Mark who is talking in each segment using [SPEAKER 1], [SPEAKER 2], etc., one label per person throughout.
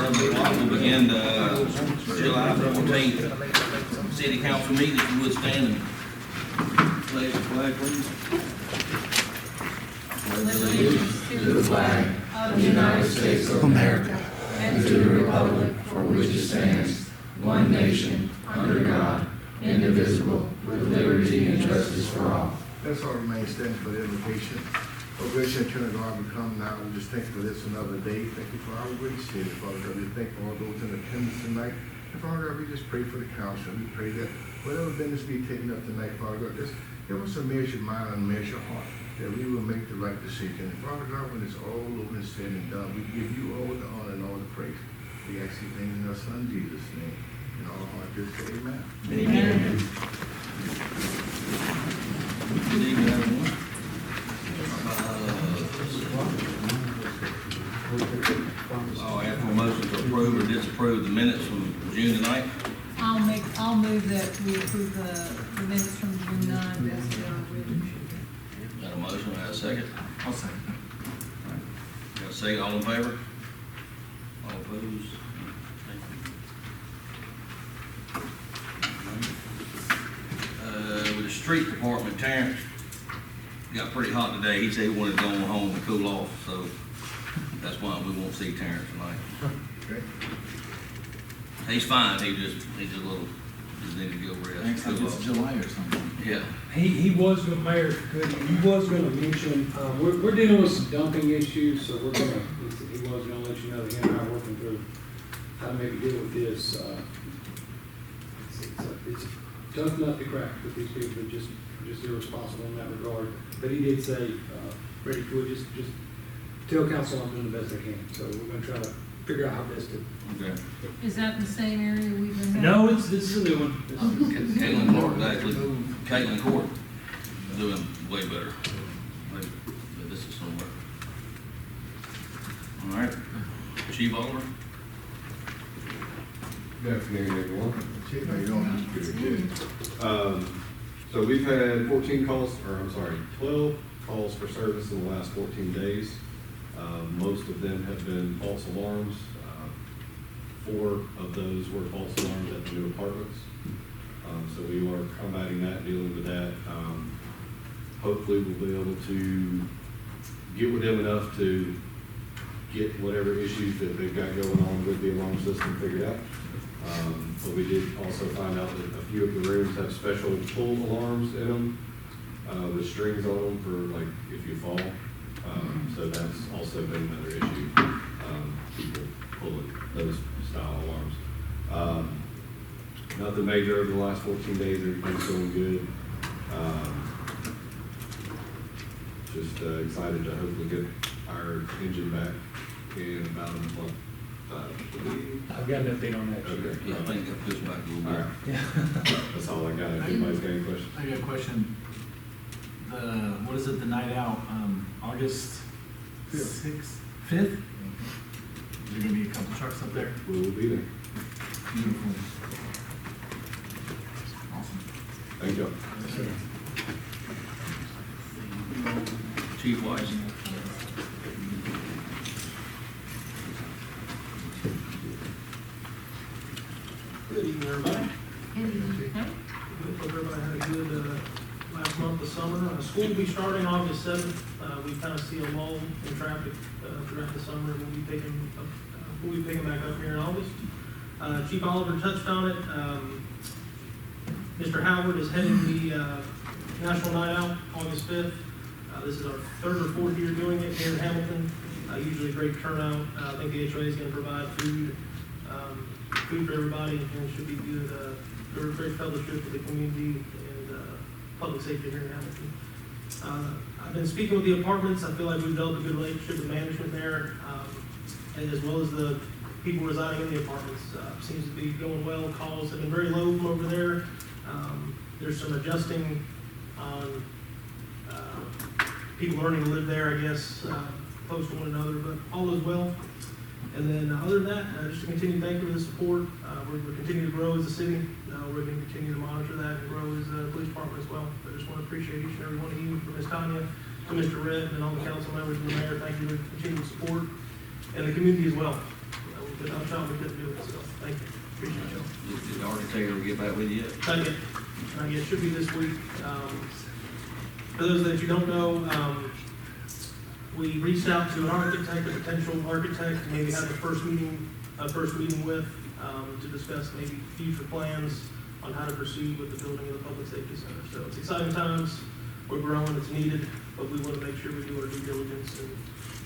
[SPEAKER 1] We'll begin the July 14th city council meeting. If you would stand and pledge the flag, please.
[SPEAKER 2] Allegiance to the flag of the United States of America and to the republic for which it stands, one nation, under God, indivisible, with liberty and justice for all.
[SPEAKER 3] Let's all remain standing for the invocation. Oh, gracious Eternal God, we come now. We just thank you for this another day. Thank you for our grace here, Father God. We thank all those in attendance tonight. And Father God, we just pray for the council. We pray that whatever business be taken up tonight, Father God, just give us a measured mind and a measured heart, that we will make the right decision. And Father God, when it's all over and said and done, we give you all the honor and all the praise. We ask these things in our Son Jesus' name. And all our heart just say amen.
[SPEAKER 1] Amen. Good evening, everyone. I'll ask for a motion to approve or disapprove the minutes from June the 9th.
[SPEAKER 2] I'll move that we approve the minutes from June 9th as they are written.
[SPEAKER 1] Got a motion, got a second?
[SPEAKER 4] I'll second.
[SPEAKER 1] Got a second, all in favor? All opposed? With the street department, Terrence got pretty hot today. He said he wanted to go home and cool off, so that's why we won't see Terrence tonight.
[SPEAKER 3] Okay.
[SPEAKER 1] He's fine, he just needed to go rest.
[SPEAKER 4] Thanks, like
[SPEAKER 1] cool
[SPEAKER 4] it's
[SPEAKER 1] off.
[SPEAKER 4] July or something.
[SPEAKER 1] Yeah.
[SPEAKER 5] He was gonna, Mayor, he was gonna mention, we're dealing with some dumping issues, so he was gonna let you know that he and I are working through how to maybe deal with this. It's a tough nut to crack with these people that just irresponsible in that regard. But he did say, Freddie, could just tell council I'm doing the best I can. So we're gonna try to figure out how best to.
[SPEAKER 1] Okay.
[SPEAKER 2] Is that the same area we've been having?
[SPEAKER 5] No, this is a new one.
[SPEAKER 1] Caitlin Court doing way better. Maybe this is somewhere. All right, Chief Oliver.
[SPEAKER 6] Good afternoon, everyone.
[SPEAKER 3] Chief, how you doing? Good.
[SPEAKER 6] So we've had 12 calls for service in the last 14 days. Most of them have been false alarms. 4 of those were false alarms at the new apartments. So we are combating that, dealing with that. Hopefully we'll be able to get with them enough to get whatever issues that they've got going on with the alarm system figured out. But we did also find out that a few of the rooms have special pull alarms in them with strings on them for like if you fall. So that's also been another issue, people pulling those style alarms. Nothing major over the last 14 days, everything's going good. Just excited to hopefully get our engine back in about a month.
[SPEAKER 5] I've got an update on that.
[SPEAKER 6] Okay.
[SPEAKER 1] Yeah, I think it got pushed back a little
[SPEAKER 6] All
[SPEAKER 1] bit.
[SPEAKER 6] right. That's all I got. If anybody's got any questions?
[SPEAKER 4] I got a question. What is it, the night out, August 6th, 5th? Is there gonna be a couple trucks up there?
[SPEAKER 6] We will be there.
[SPEAKER 4] Beautiful. Awesome.
[SPEAKER 6] Thank you.
[SPEAKER 1] Chief Wise.
[SPEAKER 7] Good evening, everybody.
[SPEAKER 2] Okay.
[SPEAKER 7] Hope everybody had a good last month of summer. School will be starting August 7th. We kind of see a lull in traffic throughout the summer. We'll be picking back up here in August. Chief Oliver touched on it. Mr. Howard is heading the National Night Out August 5th. This is our 3rd or 4th year doing it here in Hamilton. Usually a great turnout. I think the HOA is going to provide food for everybody, and it should be good. Great fellowship with the community and public safety here in Hamilton. I've been speaking with the apartments. I feel like we've developed a good relationship with management there, and as well as the people residing in the apartments. Seems to be going well. Calls have been very low from over there. There's some adjusting on people learning to live there, I guess, close to one another, but all is well. And then other than that, just to continue to thank you for the support. We're continuing to grow as a city. We're going to continue to monitor that and grow as a police department as well. I just want to appreciate each and every one of you, from Ms. Tanya to Mr. Redd and all the council members and the mayor. Thank you for continued support, and the community as well. but I'm trying to couldn't do it, so thank you, appreciate y'all.
[SPEAKER 1] Did the architect ever get back with you yet?
[SPEAKER 7] Not yet, should be this week. For those that you don't know, we reached out to an architect, a potential architect, to maybe have a first meeting with, to discuss maybe future plans on how to proceed with the building of the public safety center. So it's exciting times, we're growing, it's needed, but we want to make sure we do our due diligence and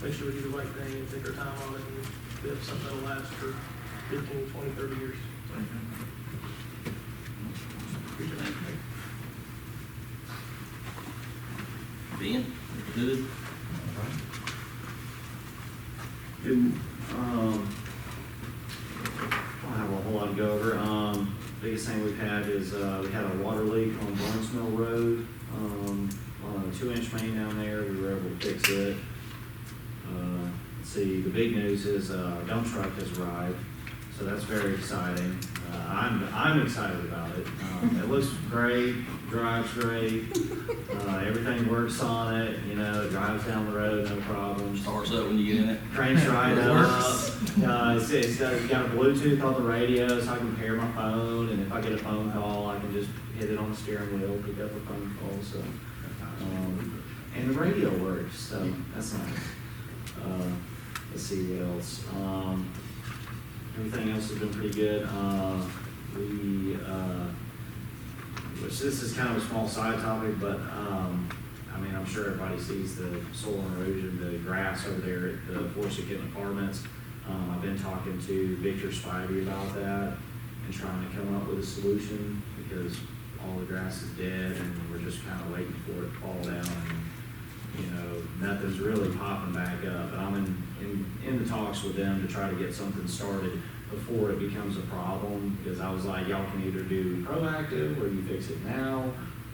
[SPEAKER 7] make sure we do the right thing and take our time on it, and we have something that'll last for 15, 20, 30 years. So, appreciate it.
[SPEAKER 1] Ben, good?
[SPEAKER 8] Good. I don't have a whole lot to go over. Biggest thing we've had is, we had a water leak on Barnes Mill Road, on a 2-inch main down there. We were able to fix it. Let's see, the big news is, a dump truck has arrived, so that's very exciting. I'm excited about it. It looks great, drives great, everything works on it, you know, it drives down the road, no problem.
[SPEAKER 1] Starts up when you get in it.
[SPEAKER 8] Cranks right up. It's got a Bluetooth on the radio, so I can pair my phone, and if I get a phone call, I can just hit it on the steering wheel, pick up a phone call, so. And the radio works, so that's nice. Let's see what else. Everything else has been pretty good. Which this is kind of a small side topic, but I mean, I'm sure everybody sees the soil and erosion, the grass over there at the Forsyth Apartments. I've been talking to Victor Spivey about that and trying to come up with a solution, because all the grass is dead and we're just kind of waiting for it to fall down, and you know, nothing's really popping back up. But I'm in the talks with them to try to get something started before it becomes a problem, because I was like, y'all can either do proactive, where you fix it now,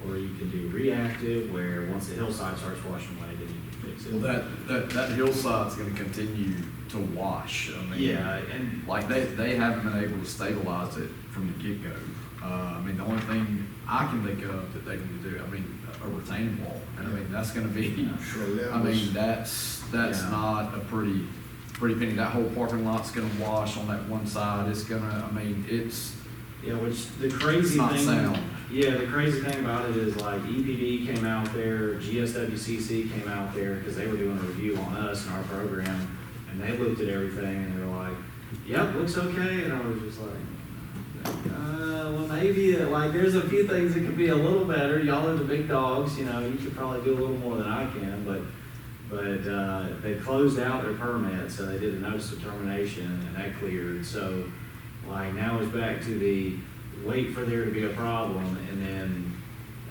[SPEAKER 8] or you can do reactive, where once the hillside starts washing away, then you can fix it.
[SPEAKER 9] Well, that hillside's gonna continue to wash. I mean,
[SPEAKER 8] Yeah, and
[SPEAKER 9] like they haven't been able to stabilize it from the get-go. I mean, the only thing I can think of that they need to do, I mean, a retaining wall, and I mean, that's gonna be, I mean, that's
[SPEAKER 8] Yeah.
[SPEAKER 9] not a pretty penny. That whole parking lot's gonna wash on that one side. It's gonna, I mean, it's
[SPEAKER 8] yeah, which the crazy
[SPEAKER 9] not
[SPEAKER 8] thing.
[SPEAKER 9] sound.
[SPEAKER 8] Yeah, the crazy thing about it is, like, EPD came out there, GSWCC came out there, because they were doing a review on us and our program, and they looked at everything and they were like, yep, looks okay, and I was just like, well, maybe, like, there's a few things that could be a little better. Y'all are the big dogs, you know, you could probably do a little more than I can, but they closed out their permit, so they did a notice of termination, and that cleared. So, like, now it's back to the wait for there to be a problem and then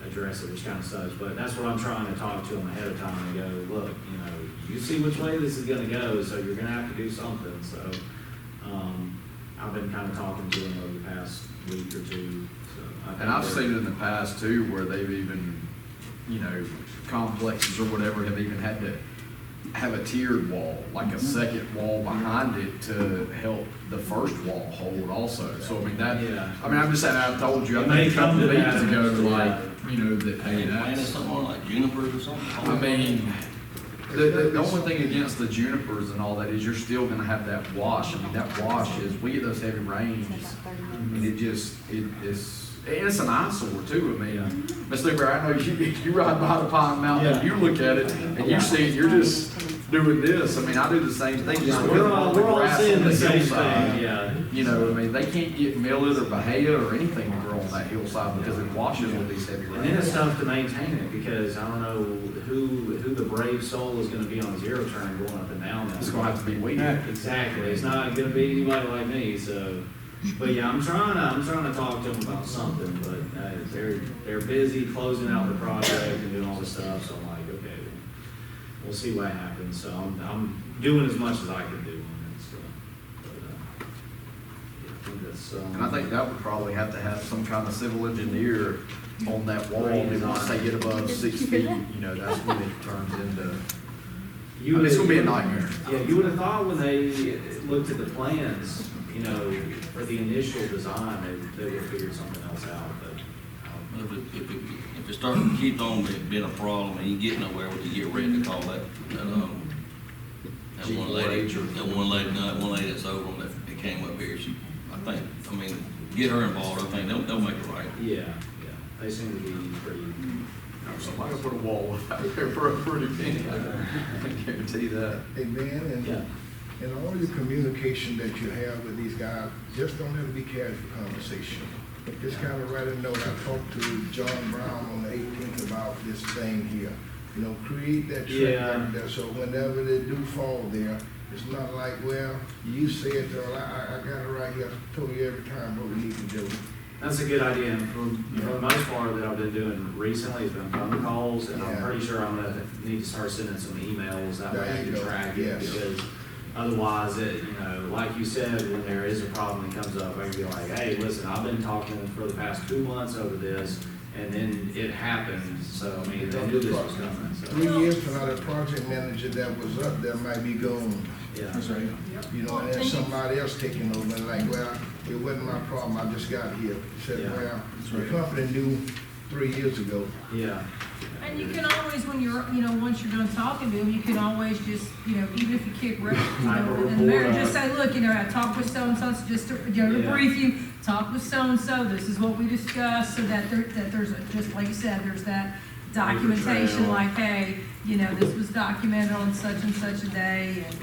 [SPEAKER 8] address it, which kind of sucks. But that's what I'm trying to talk to them ahead of time and go, look, you know, you see which way this is gonna go, so you're gonna have to do something. So, I've been kind of talking to them over the past week or two. So
[SPEAKER 9] And I've seen it in the past too, where they've even, you know, complexes or whatever have even had to have a tiered wall, like a second wall behind it to help the first wall hold also. So I mean that,
[SPEAKER 8] Yeah.
[SPEAKER 9] I mean, I'm just saying, I told you, I
[SPEAKER 8] It may
[SPEAKER 9] think a couple
[SPEAKER 8] come
[SPEAKER 9] of
[SPEAKER 8] to that
[SPEAKER 9] meetings ago,
[SPEAKER 8] eventually,
[SPEAKER 9] like,
[SPEAKER 8] yeah.
[SPEAKER 9] you know, that, hey,
[SPEAKER 1] Planted
[SPEAKER 9] that's,
[SPEAKER 1] something like junipers or something?
[SPEAKER 9] I mean, the only thing against the junipers and all that is you're still gonna have that wash. I mean, that wash is, we get those heavy rains, and it just, it's an eyesore too. I mean, Ms. Newberry, I know you ride by the Pine Mountain, and you look at it, and you see it, you're just doing this. I mean, I do the same thing, just with
[SPEAKER 8] We're
[SPEAKER 9] all the
[SPEAKER 8] all
[SPEAKER 9] grass
[SPEAKER 8] seeing
[SPEAKER 9] on the
[SPEAKER 8] the same
[SPEAKER 9] hillside.
[SPEAKER 8] thing, yeah.
[SPEAKER 9] You know, I mean, they can't get millet or bahia or anything to grow on that hillside because it washes with these heavy
[SPEAKER 8] And then it's
[SPEAKER 9] rains.
[SPEAKER 8] tough to maintain it, because I don't know who the brave soul is gonna be on a zero turn going up and down that.
[SPEAKER 9] It's gonna have to be weeded.
[SPEAKER 8] Exactly, it's not gonna be anybody like me, so, but yeah, I'm trying to talk to them about something, but they're busy closing out the project and doing all this stuff, so I'm like, okay, we'll see what happens, so I'm doing as much as I can do on it, so, but, yeah, I think that's,
[SPEAKER 9] And I think that would probably have to have some kind of civil engineer on that wall, and once they get above 6 feet, you know, that's when it turns into, I mean, it's gonna be a nightmare.
[SPEAKER 8] Yeah, you would have thought when they looked at the plans, you know, for the initial design, they would have figured something else out, but,
[SPEAKER 1] If it starts to keep on being a problem and you get nowhere, would you get ready to call that one lady that's over them that came up here, I mean, get her involved, I think they'll make it right.
[SPEAKER 8] Yeah, they seem to be pretty.
[SPEAKER 9] Somebody will put a wall out there for a pretty penny, I can guarantee that.
[SPEAKER 3] Amen,
[SPEAKER 8] Yeah.
[SPEAKER 3] and all your communication that you have with these guys, just don't let it be casual conversation. Just kind of write a note. I talked to John Brown on the 18th about this thing here. You know, create that track
[SPEAKER 8] Yeah.
[SPEAKER 3] record there, so whenever they do fall there, it's not like, well, you said, I got it right here, I told you every time what we need to do.
[SPEAKER 8] That's a good idea, and for the most part that I've been doing recently has been phone calls, and I'm
[SPEAKER 3] Yeah.
[SPEAKER 8] pretty sure I'm gonna need to start sending some emails, that way
[SPEAKER 3] There
[SPEAKER 8] I
[SPEAKER 3] you
[SPEAKER 8] can
[SPEAKER 3] go.
[SPEAKER 8] track it,
[SPEAKER 3] Yes.
[SPEAKER 8] because otherwise, like you said, when there is a problem that comes up, I can be like, hey, listen, I've been talking for the past 2 months over this, and then it happened, so, I mean, they knew this was coming,
[SPEAKER 3] 3
[SPEAKER 8] so,
[SPEAKER 3] years from now, the project manager that was up there might be gone.
[SPEAKER 8] yeah.
[SPEAKER 1] right.
[SPEAKER 3] You know, and then somebody else taking over, and like, well, it wasn't my problem, I just got here. He said,
[SPEAKER 8] Yeah.
[SPEAKER 3] well,
[SPEAKER 1] That's
[SPEAKER 3] the
[SPEAKER 1] right.
[SPEAKER 3] company knew 3 years ago.
[SPEAKER 8] Yeah,
[SPEAKER 2] And you can always, when you're, once you're done talking to them, you can always just, even if you kick right,
[SPEAKER 8] Type a
[SPEAKER 2] in the mayor,
[SPEAKER 8] report
[SPEAKER 2] just
[SPEAKER 8] up.
[SPEAKER 2] say, look, I talked with so-and-so, so just to,
[SPEAKER 8] Yeah.
[SPEAKER 2] brief you, talk with so-and-so, this is what we discussed, so that there's, just like you said, there's that documentation,
[SPEAKER 8] trail.
[SPEAKER 2] like, hey, this was documented on such and such a day, and,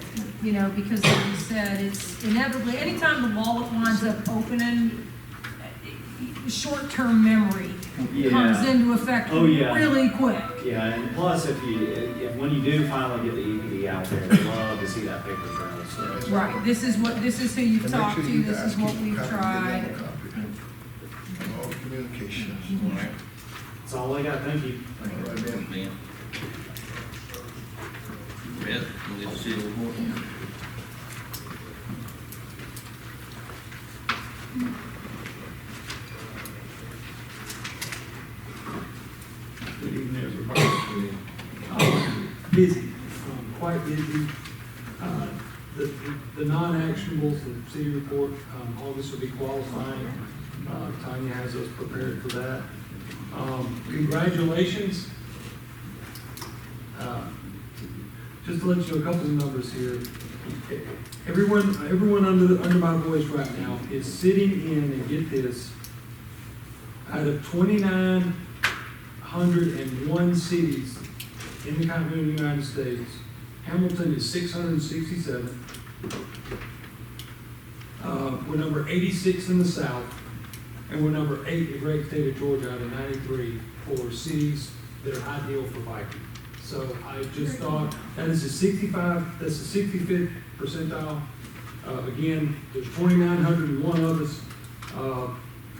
[SPEAKER 2] because like you said, it's inevitably, anytime the wallet winds up opening, short-term memory
[SPEAKER 8] Yeah.
[SPEAKER 2] comes into effect
[SPEAKER 8] Oh, yeah.
[SPEAKER 2] really quick.
[SPEAKER 8] yeah, and plus, if when you do finally get the EPD out there, they love to see that paper trail, so.
[SPEAKER 2] Right, this is who you've
[SPEAKER 3] And make
[SPEAKER 2] talked
[SPEAKER 3] sure
[SPEAKER 2] to,
[SPEAKER 3] you
[SPEAKER 2] this
[SPEAKER 3] guys
[SPEAKER 2] is what
[SPEAKER 3] keep
[SPEAKER 2] we've
[SPEAKER 3] a copy,
[SPEAKER 2] tried.
[SPEAKER 3] get them a copy of all the communications.
[SPEAKER 1] All right.
[SPEAKER 8] That's all I got, thank you.
[SPEAKER 3] All right, then.
[SPEAKER 1] Ben. Brett, you need to see the report?
[SPEAKER 5] Good evening, everybody. Busy, quite busy. The non-actionables, the city report, August will be qualifying. Tanya has us prepared for that. Congratulations. Just to let you know a couple of numbers here. Everyone under my voice right now is sitting in, and get this, out of 2,901 cities in the continental United States, Hamilton is 667. We're number 86 in the South, and we're number 8 in the great state of Georgia out of 93 for cities that are ideal for biking. So I just thought that's the 65th percentile. Again, there's 2,901 of us,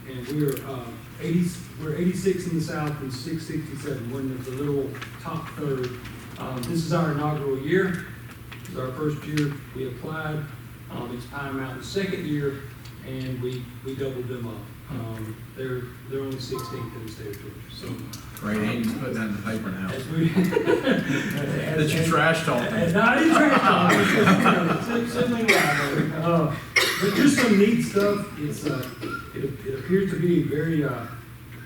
[SPEAKER 5] and we're 86 in the South and 667. We're in the little top third. This is our inaugural year. This is our first year we applied. It's Pine Mountain's second year, and we doubled them up. They're only 16th in the state of Georgia. So
[SPEAKER 9] Great, Andy's putting that in the paper now.
[SPEAKER 5] as we
[SPEAKER 9] That you trash talking.
[SPEAKER 5] Not in trash talk. Something like but just some neat stuff. It appears to be a very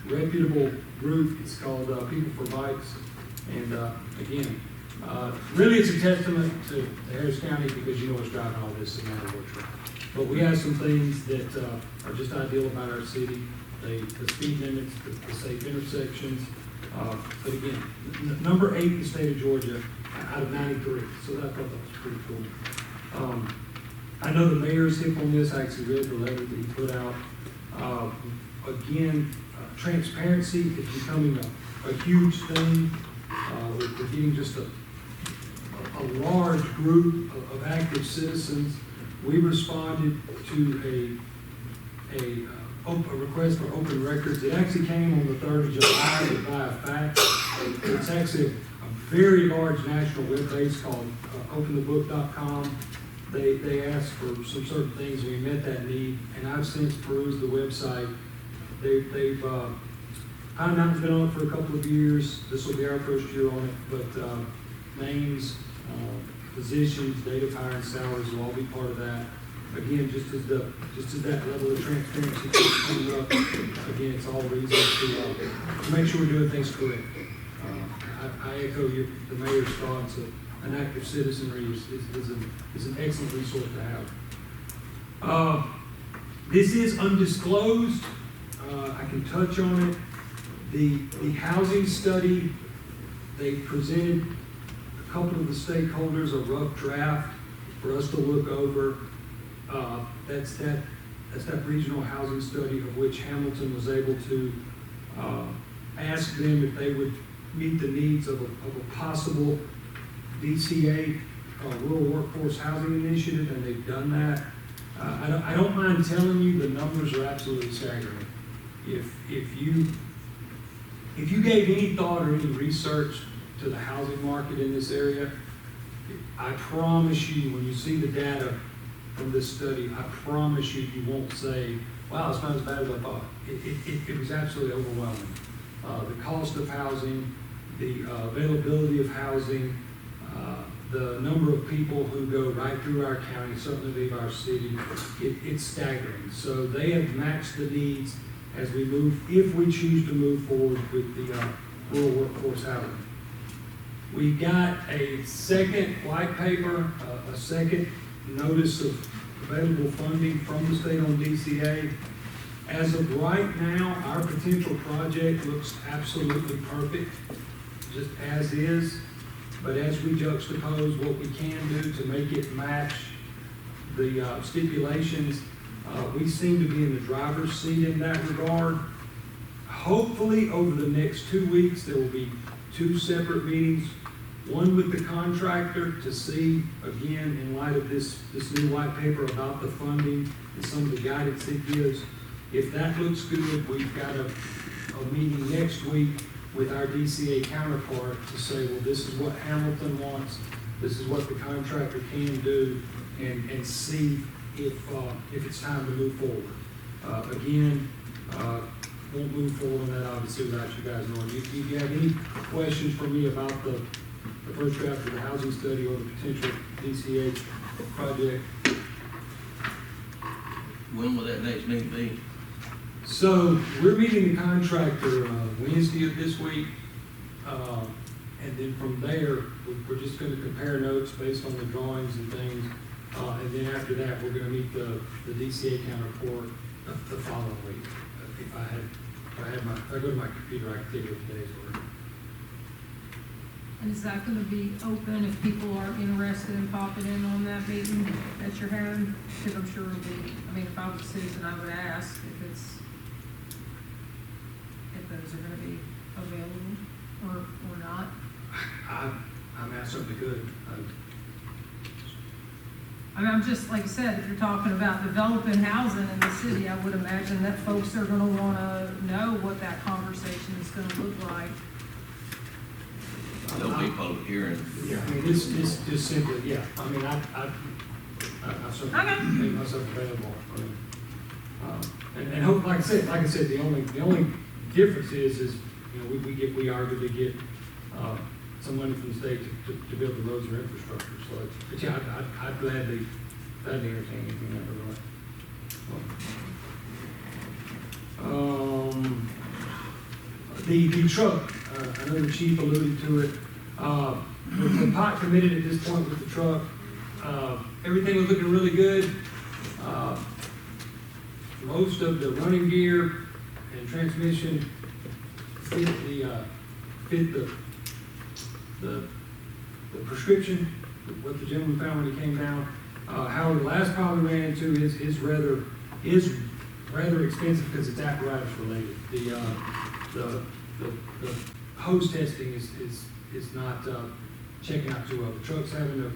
[SPEAKER 5] reputable group. It's called People for Bikes, and again, really it's a testament to Harris County, because what's driving all this in matter of what. But we have some things that are just ideal about our city. The speed limits, the safe intersections. But again, number 8 in the state of Georgia out of 93. So I thought that was pretty cool. I know the mayor's hip on this. I actually read the letter that he put out. Again, transparency is becoming a huge thing. We're getting just a large group of active citizens. We responded to a request for open records. It actually came on the 3rd of July by a fax. It's actually a very large national web base called openthebook.com. They asked for some certain things, and we met that need, and I've since perused the website. Pine Mountain's been on it for a couple of years. This will be our first year on it, but names, positions, date of hire, and salaries will all be part of that. Again, just as that level of transparency keeps coming up, again, it's all reason to make sure we're doing things correct. I echo the mayor's thoughts. An active citizenry is an excellent resource to have. This is undisclosed. I can touch on it. The housing study, they presented a couple of the stakeholders a rough draft for us to look over. That's that regional housing study of which Hamilton was able to ask them if they would meet the needs of a possible DCA, Rural Workforce Housing Initiative, and they've done that. I don't mind telling you, the numbers are absolutely staggering. If you gave any thought or any research to the housing market in this area, I promise you, when you see the data from this study, I promise you, you won't say, wow, it's not as bad as I thought. It was absolutely overwhelming. The cost of housing, the availability of housing, the number of people who go right through our county, certainly leave our city, it's staggering. So they have matched the needs as we move, if we choose to move forward with the rural workforce housing. We got a second white paper, a second notice of available funding from the state on DCA. As of right now, our potential project looks absolutely perfect, just as is. But as we juxtapose what we can do to make it match the stipulations, we seem to be in the driver's seat in that regard. Hopefully, over the next 2 weeks, there will be 2 separate meetings, one with the contractor to see, again, in light of this new white paper about the funding and some of the guidance it gives. If that looks good, we've got a meeting next week with our DCA counterpart to say, well, this is what Hamilton wants, this is what the contractor can do, and see if it's time to move forward. Again, won't move forward on that obviously without you guys knowing. If you have any questions for me about the first draft of the housing study or the potential DCA project.
[SPEAKER 1] When will that next meeting be?
[SPEAKER 5] So we're meeting the contractor Wednesday of this week. And then from there, we're just going to compare notes based on the drawings and things. And then after that, we're going to meet the DCA counterpart the following week. If I go to my computer, I can take it today's work.
[SPEAKER 2] And is that gonna be open if people are interested in popping in on that meeting that you're having? Because I'm sure it'll be, I mean, if I was Susan, I would ask if those are gonna be available or not.
[SPEAKER 5] I'm at something good.
[SPEAKER 2] I mean, I'm just, like I said, if you're talking about developing housing in the city, I would imagine that folks are gonna wanna know what that conversation is gonna look like.
[SPEAKER 1] There'll be public hearing.
[SPEAKER 5] Yeah, I mean, this just simply, yeah, I mean, I certainly
[SPEAKER 2] Okay.
[SPEAKER 5] make myself available. And hope, like I said, the only difference is, you know, we arguably get, some money from the state to build the roads or infrastructure, so, but yeah, I'd gladly entertain anything in that regard. The truck, I know the chief alluded to it. We're pot committed at this point with the truck. Everything was looking really good. Most of the running gear and transmission fit the prescription, what the gentleman found when he came down. However, the last problem we ran into is rather expensive because it's apparatus related. The hose testing is not checking out too well. The truck's having to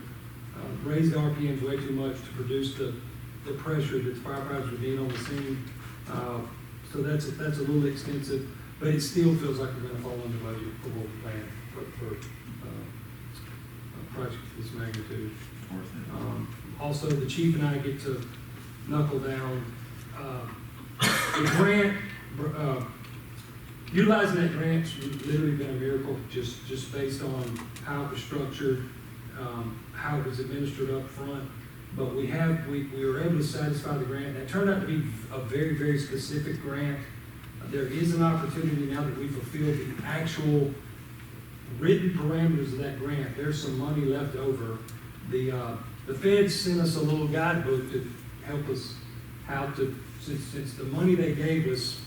[SPEAKER 5] raise the RPMs way too much to produce the pressure that the firefighters would need on the scene. So that's a little expensive, but it still feels like we're going to fall under budget for what we planned for a project of this magnitude. Also, the chief and I get to knuckle down. The grant, utilizing that grant's literally been a miracle, just based on how it was structured, how it was administered up front. But we were able to satisfy the grant. That turned out to be a very, very specific grant. There is an opportunity now that we fulfilled the actual written parameters of that grant. There's some money left over. The feds sent us a little guidebook help us how to, since the money they gave us,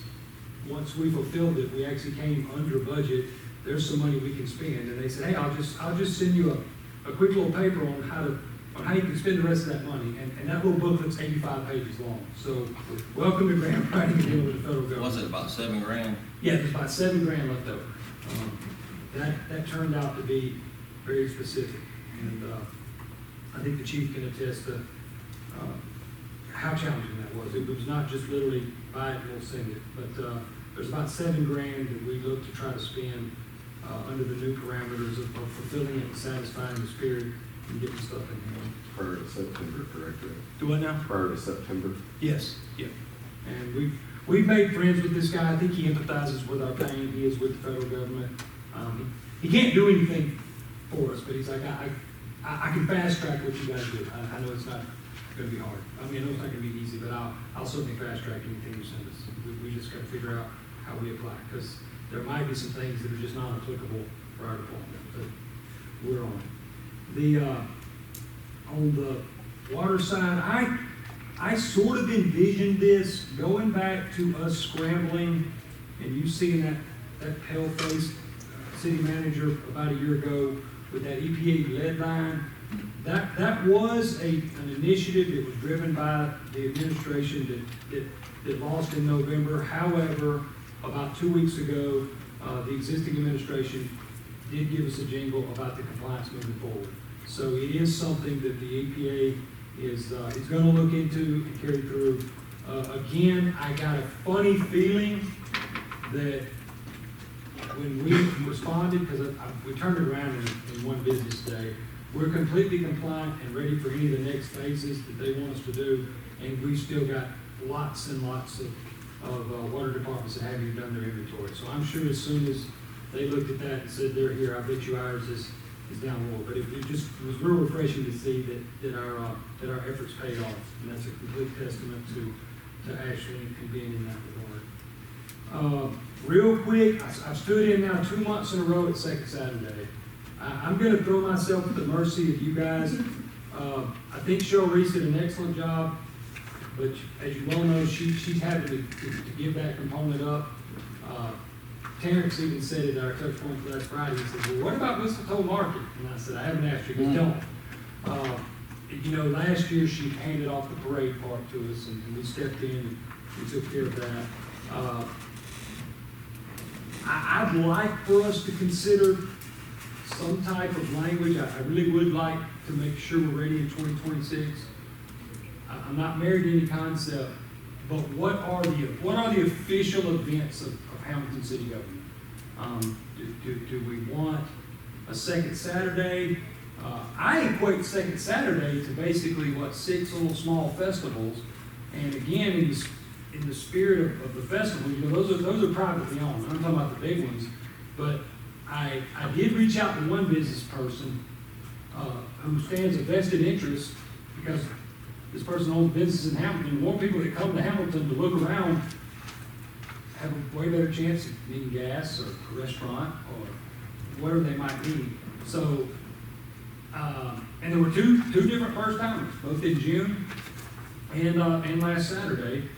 [SPEAKER 5] once we fulfilled it, we actually came under budget, there's some money we can spend. And they said, hey, I'll just send you a quick little paper on how you can spend the rest of that money. And that little booklet's 85 pages long. So welcome to grant writing and dealing with the federal government.
[SPEAKER 1] Was it about $7,000?
[SPEAKER 5] Yeah, there's about $7,000 left over. That turned out to be very specific. And I think the chief can attest to how challenging that was. It was not just literally buy it and we'll send it. But there's about $7,000 that we look to try to spend under the new parameters of fulfilling it and satisfying the spirit and getting stuff in hand.
[SPEAKER 6] Prior to September, correct?
[SPEAKER 5] Do what now?
[SPEAKER 6] Prior to September.
[SPEAKER 5] Yes, yeah. And we've made friends with this guy. I think he empathizes with our pain. He is with the federal government. He can't do anything for us, but he's like, I can fast track what you guys do. I know it's not going to be hard. I mean, I know it's not going to be easy, but I'll certainly fast track anything you send us. We just got to figure out how we apply, because there might be some things that are just not applicable for our department, but we're on it. On the water side, I sort of envisioned this going back to us scrambling and you seeing that pale-faced city manager about a year ago with that EPA lead line. That was an initiative that was driven by the administration that lost in November. However, about 2 weeks ago, the existing administration did give us a jingle about the compliance moving forward. So it is something that the EPA is going to look into and carry through. Again, I got a funny feeling that when we responded, because we turned it around in one business day, we're completely compliant and ready for any of the next phases that they want us to do, and we still got lots and lots of water departments that haven't even done their inventory. So I'm sure as soon as they looked at that and said they're here, I bet you ours is down the road. But it was real refreshing to see that our efforts paid off, and that's a complete testament to Ashley and being in that regard. Real quick, I've stood in now 2 months in a row at Second Saturday. I'm going to throw myself at the mercy of you guys. I think Cheryl Reese did an excellent job, but as you well know, she's having to give that component up. Terrence even said at our touch point last Friday, he said, well, what about Mistletoe Market? And I said, I haven't asked you, but don't. You know, last year she handed off the parade part to us, and we stepped in and we took care of that. I'd like for us to consider some type of language. I really would like to make sure we're ready in 2026. I'm not married to any concept, but what are the official events of Hamilton City government? Do we want a second Saturday? I equate second Saturday to basically 6 little small festivals, and again, in the spirit of the festival, you know, those are privately owned. I'm talking about the big ones, but I did reach out to one business person who stands a vested interest, because this person owns businesses in Hamilton. More people that come to Hamilton to look around have a way better chance of needing gas or a restaurant or whatever they might need. So, and there were two different first timers, both in June and last Saturday.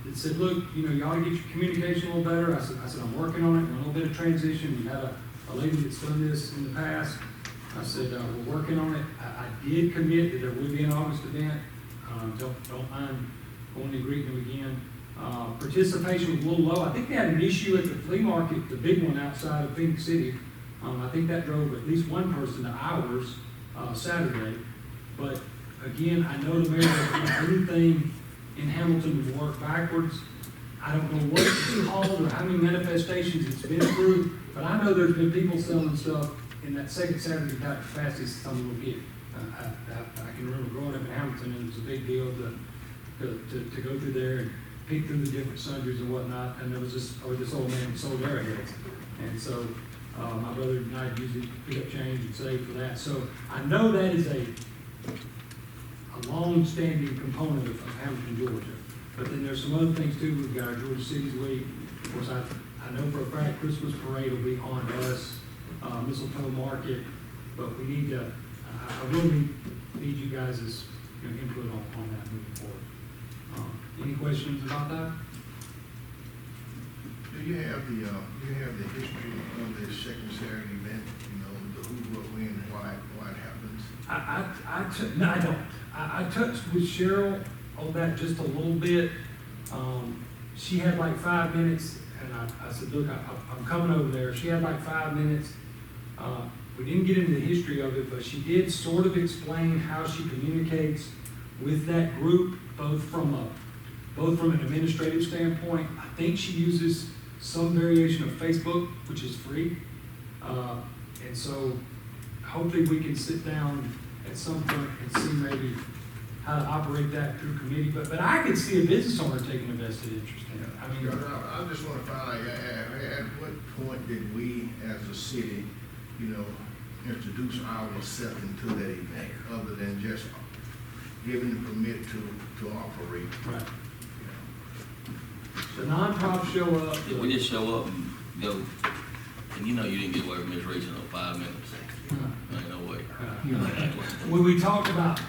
[SPEAKER 5] It said, look, you know, you ought to get your communication a little better. I said, I'm working on it. We're in a little bit of transition. We had a lady that's done this in the past. I said, we're working on it. I did commit that there would be an August event. Don't mind going and greeting them again. Participation was a little low. I think they had an issue at the flea market, the big one outside of Phoenix City. I think that drove at least one person to ours Saturday. But again, I know the mayor doesn't want anything in Hamilton to work backwards. I don't know what it's called or how many manifestations it's been through, but I know there's been people selling stuff in that second Saturday type capacity some will get. I can remember growing up in Hamilton, and it was a big deal to go through there and pick through the different sundries and whatnot. And there was this old man who sold arrowheads, and so my brother and I usually pick up change and save for that. So I know that is a long-standing component of Hamilton, Georgia. But then there's some other things too. We've got our Georgia Cities Week. Of course, I know for a fact Christmas parade will be on us, Mistletoe Market, but we need to, I really need you guys' input on that moving forward. Any questions about that?
[SPEAKER 3] Do you have the history of the second Saturday event, you know, the who, what, when, why it happens?
[SPEAKER 5] No, I don't. I touched with Cheryl on that just a little bit. She had like 5 minutes, and I said, look, I'm coming over there. She had like 5 minutes. We didn't get into the history of it, but she did sort of explain how she communicates with that group, both from an administrative standpoint. I think she uses some variation of Facebook, which is free. And so hopefully we can sit down at some point and see maybe how to operate that through committee. But I could see a business owner taking a vested interest in it. I mean,
[SPEAKER 3] I just want to find out, at what point did we as a city, you know, introduce ourselves into that event, other than just giving the permit to operate?
[SPEAKER 5] right. The nonprofit show up.
[SPEAKER 1] Yeah, we just show up and go, and you know you didn't get away with Miss Reese in 5 minutes. Ain't no way.
[SPEAKER 5] When we talked about,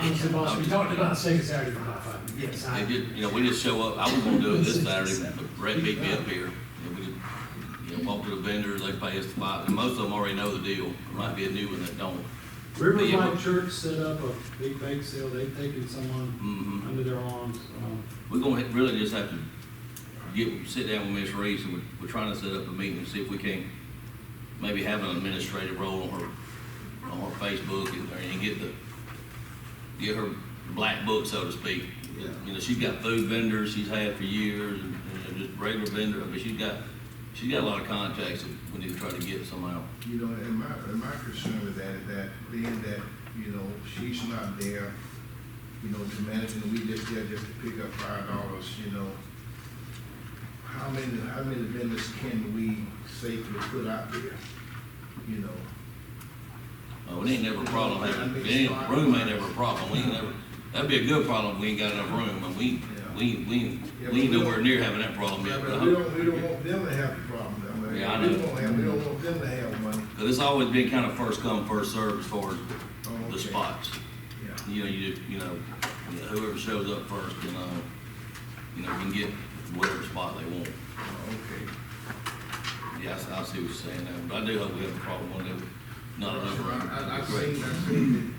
[SPEAKER 5] honestly, boss, we talked about second Saturday for about 5 minutes.
[SPEAKER 1] They did, you know, we just show up. I was gonna do it this Saturday, but Brett beat me up here. And we just, you know, walk to the vendors, they pay us the $5, and most of them already know the deal. There might be a new one that don't.
[SPEAKER 5] Riverside Church set up a big bake sale. They've taken someone
[SPEAKER 1] Mhm.
[SPEAKER 5] under their arms.
[SPEAKER 1] We're gonna really just have to sit down with Miss Reese, and we're trying to set up a meeting and see if we can maybe have an administrative role on her Facebook and get her black book, so to speak. You know, she's got food vendors she's had for years, and just regular vendor. I mean, she's got a lot of contacts that we need to try to get somehow.
[SPEAKER 3] You know, and my concern with that is that being that, you know, she's not there, you know, to manage, and we just there just to pick up $5, you know. How many vendors can we safely put out there, you know?
[SPEAKER 1] It ain't never a problem having, room ain't never a problem. We ain't never, that'd be a good problem if we ain't got enough room, and we ain't nowhere near having that problem yet.
[SPEAKER 3] But we don't want them to have the problem. I mean,
[SPEAKER 1] Yeah, I know.
[SPEAKER 3] we don't want them to have money.
[SPEAKER 1] Cause it's always been kind of first come, first served as far as
[SPEAKER 3] Oh,
[SPEAKER 1] the
[SPEAKER 3] okay.
[SPEAKER 1] spots.
[SPEAKER 3] Yeah.
[SPEAKER 1] You know, whoever shows up first, can get whatever spot they want.
[SPEAKER 3] Oh, okay.
[SPEAKER 1] Yeah, I see what you're saying now, but I do hope we have a problem one day. Not enough room.
[SPEAKER 3] I seen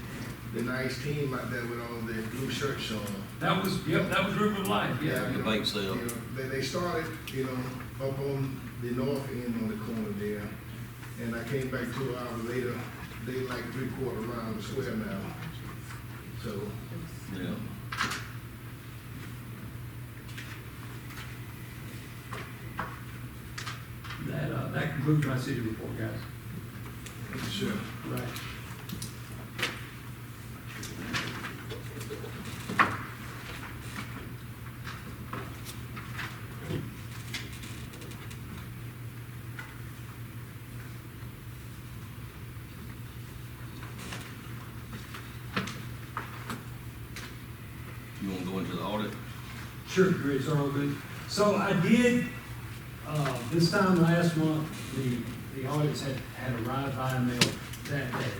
[SPEAKER 3] the nice team out there with all the blue shirts on.
[SPEAKER 5] That was Group of Life. Yeah.
[SPEAKER 1] The bake sale.
[SPEAKER 3] You know, they started, you know, up on the north end on the corner there, and I came back 2 hours later, they like 3/4 around the square now. So,
[SPEAKER 1] Yeah.
[SPEAKER 5] That concludes my city report, guys.
[SPEAKER 3] sure.
[SPEAKER 5] Right.
[SPEAKER 1] You wanna go into the audit?
[SPEAKER 5] Sure, Greg, all good. So I did, this time last month, the audits had arrived by mail that day.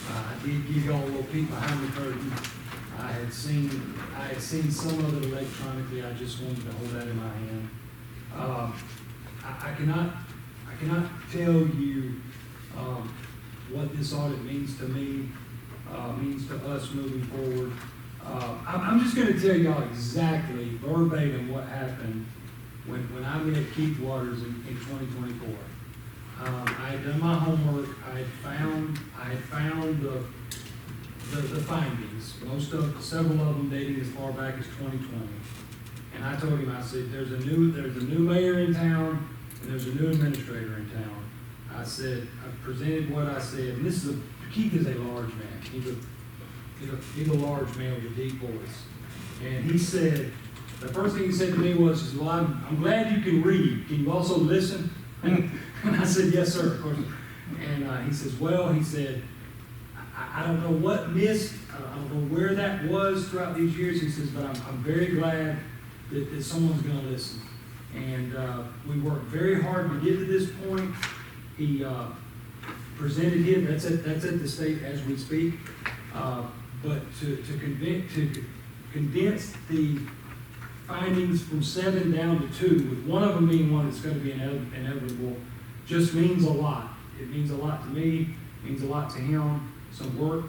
[SPEAKER 5] I did give y'all a little peek behind the curtain. I had seen some of it electronically. I just wanted to hold that in my hand. I cannot tell you, what this audit means to me, means to us moving forward. I'm just gonna tell y'all exactly verbatim what happened when I met Keith Waters in 2024. I had done my homework. I had found the findings, several of them dating as far back as 2020. And I told him, I said, there's a new mayor in town, and there's a new administrator in town. I said, I presented what I said, and Keith is a large man. He's a large man with a deep voice. And he said, the first thing he said to me was, well, I'm glad you can read. Can you also listen? And I said, yes, sir, of course. And he says, well, he said, I don't know what missed, I don't know where that was throughout these years. He says, but I'm very glad that someone's gonna listen. And we worked very hard to get to this point. He presented him, that's at the state as we speak. But to condense the findings from 7 down to 2, with one of them being one that's gonna be inevitable, just means a lot. It means a lot to me, means a lot to him. Some work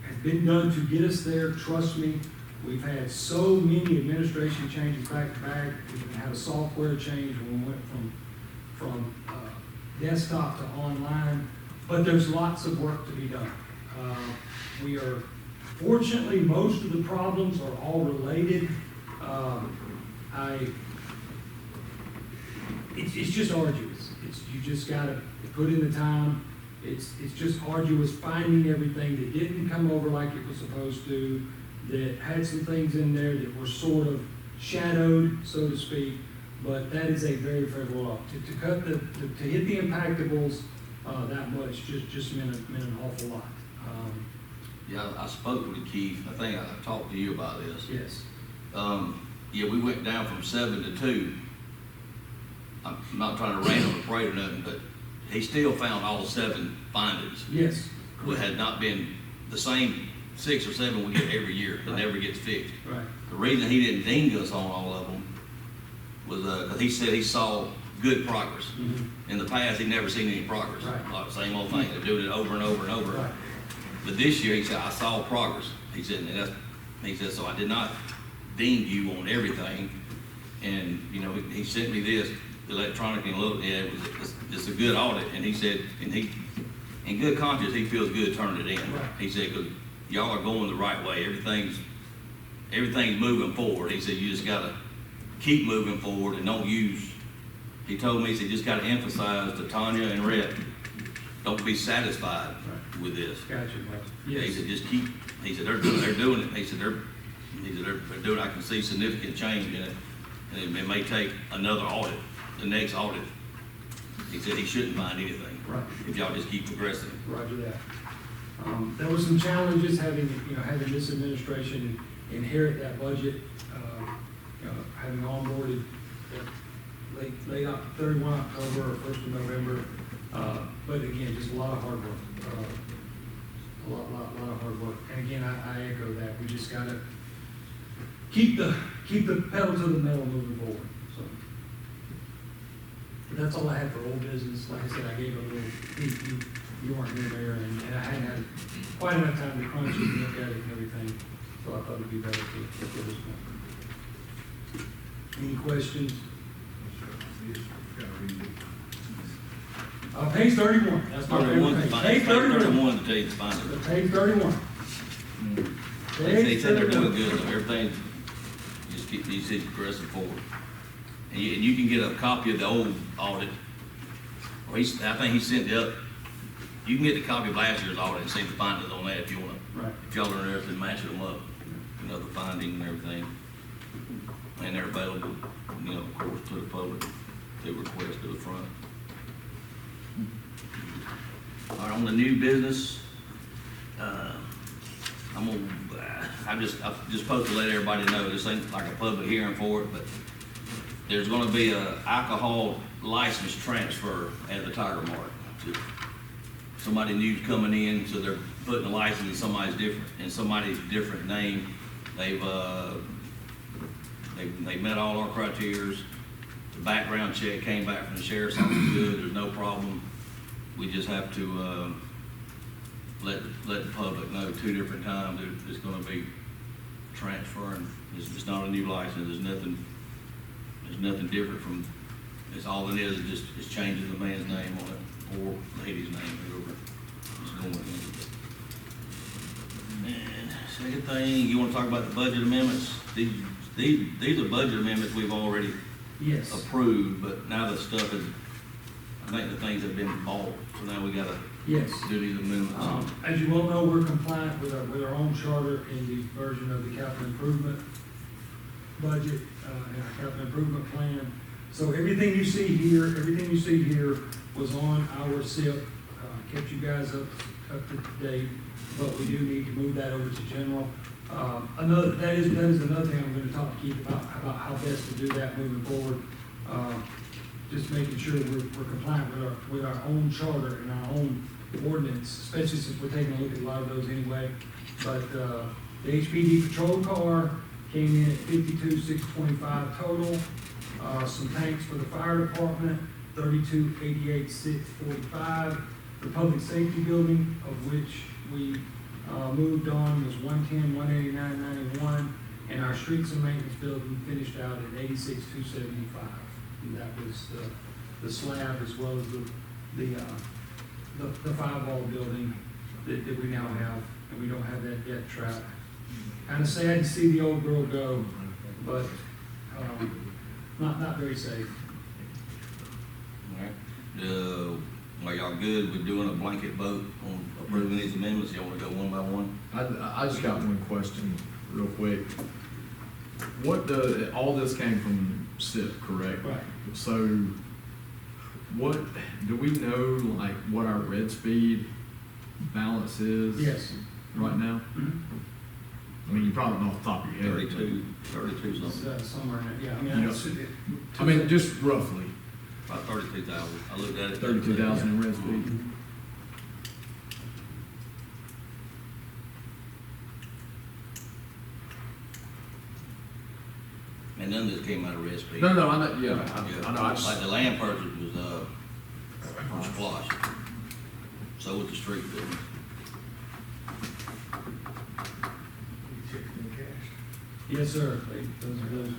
[SPEAKER 5] has been done to get us there, trust me. We've had so many administration changes back to back. We've had a software change when we went from desktop to online, but there's lots of work to be done. We are, fortunately, most of the problems are all related. It's just arduous. You just gotta put in the time. It's just arduous finding everything that didn't come over like it was supposed to, that had some things in there that were sort of shadowed, so to speak, but that is a very, very low. To hit the impactables that much just meant an awful lot.
[SPEAKER 1] Yeah, I spoke with Keith, I think I talked to you about this.
[SPEAKER 5] Yes.
[SPEAKER 1] Yeah, we went down from 7 to 2. I'm not trying to rain on the parade or nothing, but he still found all 7 findings.
[SPEAKER 5] Yes.
[SPEAKER 1] It had not been the same 6 or 7 we get every year, that never gets fixed.
[SPEAKER 5] Right.
[SPEAKER 1] The reason he didn't ding us on all of them was, because he said he saw good progress.
[SPEAKER 5] Mm-hmm.
[SPEAKER 1] In the past, he'd never seen any progress.
[SPEAKER 5] Right.
[SPEAKER 1] Like the same old thing, they're doing it over and over and over.
[SPEAKER 5] Right.
[SPEAKER 1] But this year, he said, I saw progress. He said, so I did not ding you on everything. And, you know, he sent me this electronically and looked, yeah, it's a good audit. And he said, in good conscience, he feels good turning it in.
[SPEAKER 5] Right.
[SPEAKER 1] He said, because y'all are going the right way. Everything's moving forward. He said, you just gotta keep moving forward and don't use, he told me, he said, just gotta emphasize to Tanya and Rhett, don't be satisfied with this.
[SPEAKER 5] Gotcha.
[SPEAKER 1] He
[SPEAKER 5] Yes.
[SPEAKER 1] said, just keep, he said, they're doing it. He said, they're doing, I can see significant change in it. And it may take another audit, the next audit. He said he shouldn't find anything.
[SPEAKER 5] Right.
[SPEAKER 1] If y'all just keep progressing.
[SPEAKER 5] Roger that. There were some challenges having this administration inherit that budget, having onboarded late 31 October or 1st of November. But again, just a lot of hard work. A lot of hard work. And again, I echo that. We just gotta keep the pedal to the metal moving forward. So, but that's all I had for old business. Like I said, I gave a little. You weren't here, Mayor, and I hadn't had quite enough time to crunch it and look at it and everything. So I thought it'd be better to get this one. Any questions? Page 31. That's my favorite page. Page 31.
[SPEAKER 1] 31 to tell you the findings.
[SPEAKER 5] Page 31.
[SPEAKER 1] They said they're doing good, so everything, just keep these things progressing forward. And you can get a copy of the old audit, or I think he sent the other, you can get the copy of last year's audit and see the findings on that if you wanna.
[SPEAKER 5] Right.
[SPEAKER 1] If y'all are interested in matching them up, you know, the findings and everything. And they're available, you know, of course, to the public, through request to the front. All right, on the new business, I'm just supposed to let everybody know, this ain't like a public hearing for it, but there's gonna be a alcohol license transfer at the Tiger Mart. Somebody new's coming in, so they're putting a license in somebody's different name. They've met all our criteria. The background check came back from the sheriff's office good, there's no problem. We just have to, let the public know 2 different times that it's gonna be transferring. It's not a new license, there's nothing different from, it's all it is just, it's changing the man's name on it, or lady's name, whoever is going in. And second thing, you wanna talk about the budget amendments? These are budget amendments we've already
[SPEAKER 5] Yes.
[SPEAKER 1] approved, but now the stuff is, I think the things have been bought, so now we gotta
[SPEAKER 5] Yes.
[SPEAKER 1] do these amendments.
[SPEAKER 5] As you well know, we're compliant with our own charter in the version of the capital improvement budget, and our capital improvement plan. So everything you see here was on our SIP, kept you guys up to date, but we do need to move that over to general. That is another thing I'm gonna talk to Keith about how best to do that moving forward. Just making sure we're compliant with our own charter and our own ordinance, especially since we're taking a look at a lot of those anyway. But, the HPD patrol car came in at 52,625 total. Some tanks for the fire department, 32,88,645. The public safety building, of which we, moved on, was 110,189.91. And our streets and maintenance building finished out at 86,275. And that was the slab as well as the five-wall building that we now have, and we don't have that debt trap. Kind of sad to see the old girl go, but, not very safe.
[SPEAKER 1] All right. Are y'all good with doing a blanket vote on approving these amendments? Y'all wanna go one by one?
[SPEAKER 9] I just got one question real quick. All this came from SIP, correct?
[SPEAKER 5] Right.
[SPEAKER 9] So, what, do we know, like, what our red speed balance is?
[SPEAKER 5] Yes.
[SPEAKER 9] Right now?
[SPEAKER 5] Mhm.
[SPEAKER 9] I mean, you probably don't know off the top of your head.
[SPEAKER 1] 32
[SPEAKER 5] It's,
[SPEAKER 1] something,
[SPEAKER 5] somewhere in there, yeah, I mean,
[SPEAKER 9] You know, I mean, just roughly,
[SPEAKER 1] about 32,000. I looked at it.
[SPEAKER 9] 32,000 in red speed.
[SPEAKER 1] And none of this came out of red speed.
[SPEAKER 9] No, I know, yeah,
[SPEAKER 1] Yeah.
[SPEAKER 9] I know, I just,
[SPEAKER 1] Like the land purchase was splosh. So was the street building.
[SPEAKER 5] yes, sir. Those are those.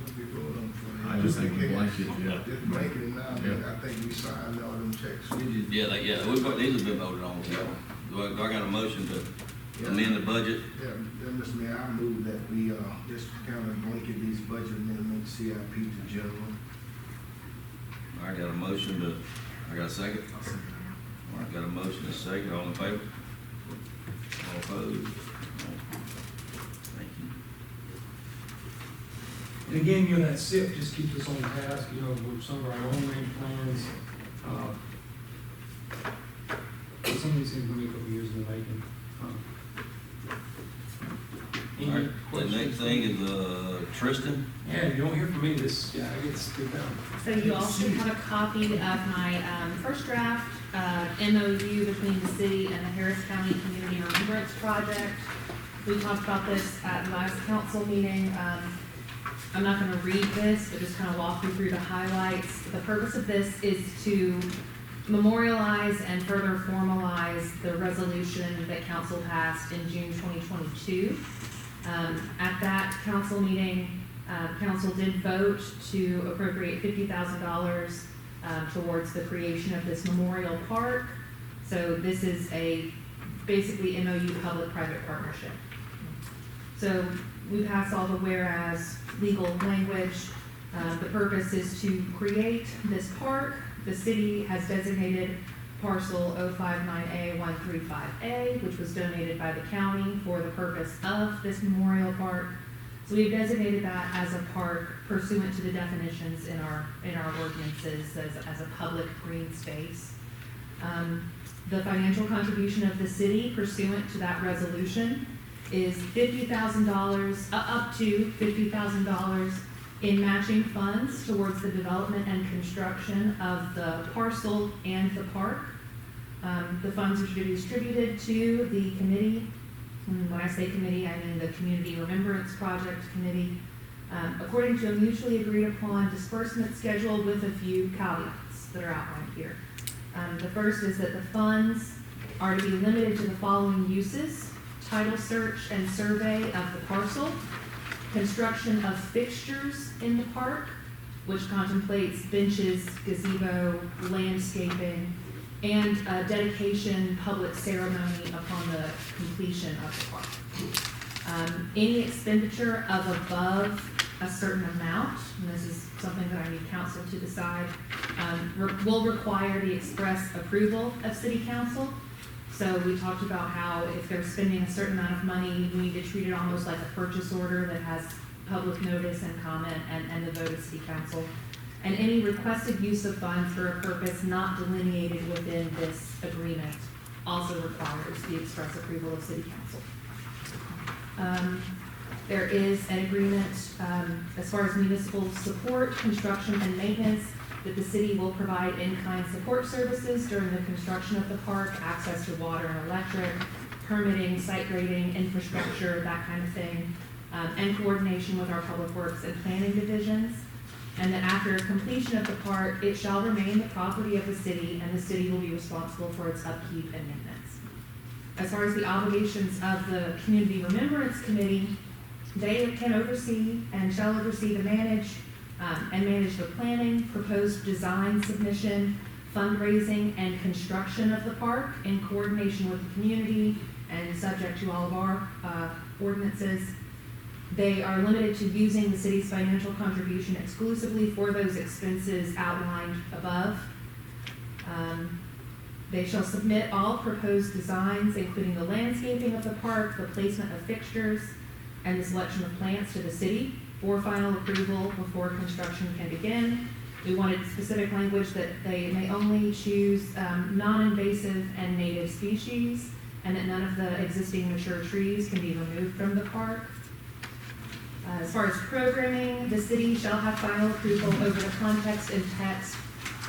[SPEAKER 9] I just think we blanket, yeah.
[SPEAKER 3] Just blanket it now, I think we signed all them checks.
[SPEAKER 1] Yeah, these have been voted on. So. Do I got a motion to amend the budget?
[SPEAKER 3] Yeah, then, Mr. Mayor, I move that we, just kind of blanket these budget amendments, CIP to general.
[SPEAKER 1] All right, got a motion to, I got a second? All right, got a motion and a second, all in favor? All opposed? Thank you.
[SPEAKER 5] And again, you know, that SIP just keeps us on task, you know, with some of our long-range plans. Some of these things will be a couple years in the making.
[SPEAKER 1] All right, the next thing is, Tristan.
[SPEAKER 5] Yeah, you don't hear from me, this guy gets good down.
[SPEAKER 10] So you also have a copy of my first draft MOU between the city and the Harris County Community Remembrance Project. We talked about this at the last council meeting. I'm not going to read this, but just kind of walk you through the highlights. The purpose of this is to memorialize and further formalize the resolution that council passed in June 2022. At that council meeting, council did vote to appropriate $50,000 towards the creation of this memorial park. So this is basically MOU public-private partnership. So we passed all the whereas legal language. The purpose is to create this park. The city has designated parcel 059A135A, which was donated by the county for the purpose of this memorial park. So we've designated that as a park pursuant to the definitions in our ordinances as a public green space. The financial contribution of the city pursuant to that resolution is $50,000, up to $50,000 in matching funds towards the development and construction of the parcel and the park. The funds are to be distributed to the committee. And when I say committee, I mean the Community Remembrance Project Committee, according to a mutually agreed upon disbursement schedule with a few caveats that are outlined here. The first is that the funds are to be limited to the following uses: title search and survey of the parcel, construction of fixtures in the park, which contemplates benches, gazebo, landscaping, and a dedication public ceremony upon the completion of the park. Any expenditure of above a certain amount, and this is something that I need council to decide, will require the express approval of city council. So we talked about how if they're spending a certain amount of money, we need to treat it almost like a purchase order that has public notice and comment and the vote of city council. And any requested use of funds for a purpose not delineated within this agreement also requires the express approval of city council. There is an agreement as far as municipal support, construction, and maintenance. that the city will provide in-kind support services during the construction of the park, access to water and electric, permitting, site grading, infrastructure, that kind of thing, and coordination with our public works and planning divisions. And that after completion of the park, it shall remain the property of the city, and the city will be responsible for its upkeep and maintenance. As far as the obligations of the Community Remembrance Committee, they can oversee and shall oversee the manage the planning, proposed design submission, fundraising, and construction of the park in coordination with the community and subject to all of our ordinances. They are limited to using the city's financial contribution exclusively for those expenses outlined above. They shall submit all proposed designs, including the landscaping of the park, the placement of fixtures, and the selection of plants to the city for final approval before construction can begin. We wanted specific language that they may only choose non-invasive and native species, and that none of the existing mature trees can be removed from the park. As far as programming, the city shall have final approval over the context and text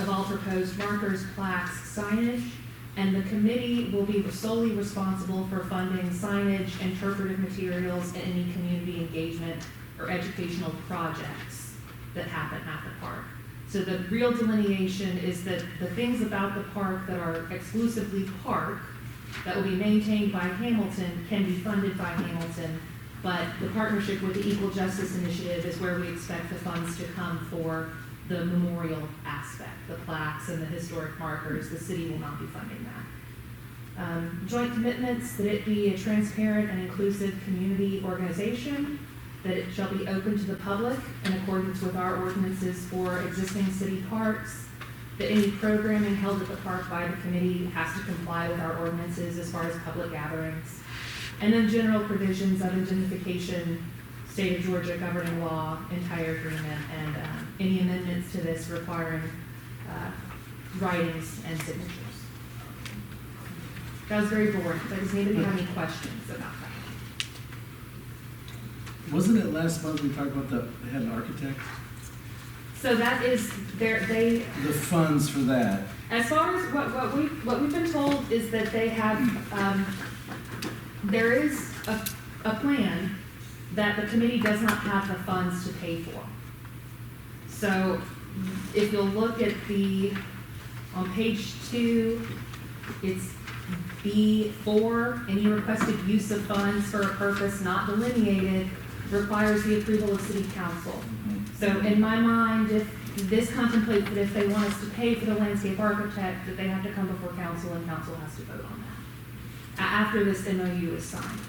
[SPEAKER 10] of all proposed markers, plaques, signage, and the committee will be solely responsible for funding signage, interpretive materials, and any community engagement or educational projects that happen at the park. So the real delineation is that the things about the park that are exclusively park, that will be maintained by Hamilton, can be funded by Hamilton, but the partnership with the Equal Justice Initiative is where we expect the funds to come for the memorial aspect, the plaques and the historic markers. The city will not be funding that. Joint commitments, that it be a transparent and inclusive community organization, that it shall be open to the public in accordance with our ordinances for existing city parks, that any programming held at the park by the committee has to comply with our ordinances as far as public gatherings, and then general provisions of indemnification, state of Georgia governing law, entire agreement, and any amendments to this requiring writings and signatures. That was very boring. Does anybody have any questions about that?
[SPEAKER 4] Wasn't it last month we talked about they had an architect?
[SPEAKER 10] So that is the
[SPEAKER 4] funds for that.
[SPEAKER 10] As far as what we've been told is that they have there is a plan that the committee does not have the funds to pay for. So if you'll look at on page 2, it's B4, any requested use of funds for a purpose not delineated requires the approval of city council. So in my mind, if this contemplates that if they want us to pay for the landscape architect, that they have to come before council and council has to vote on that after this MOU is signed.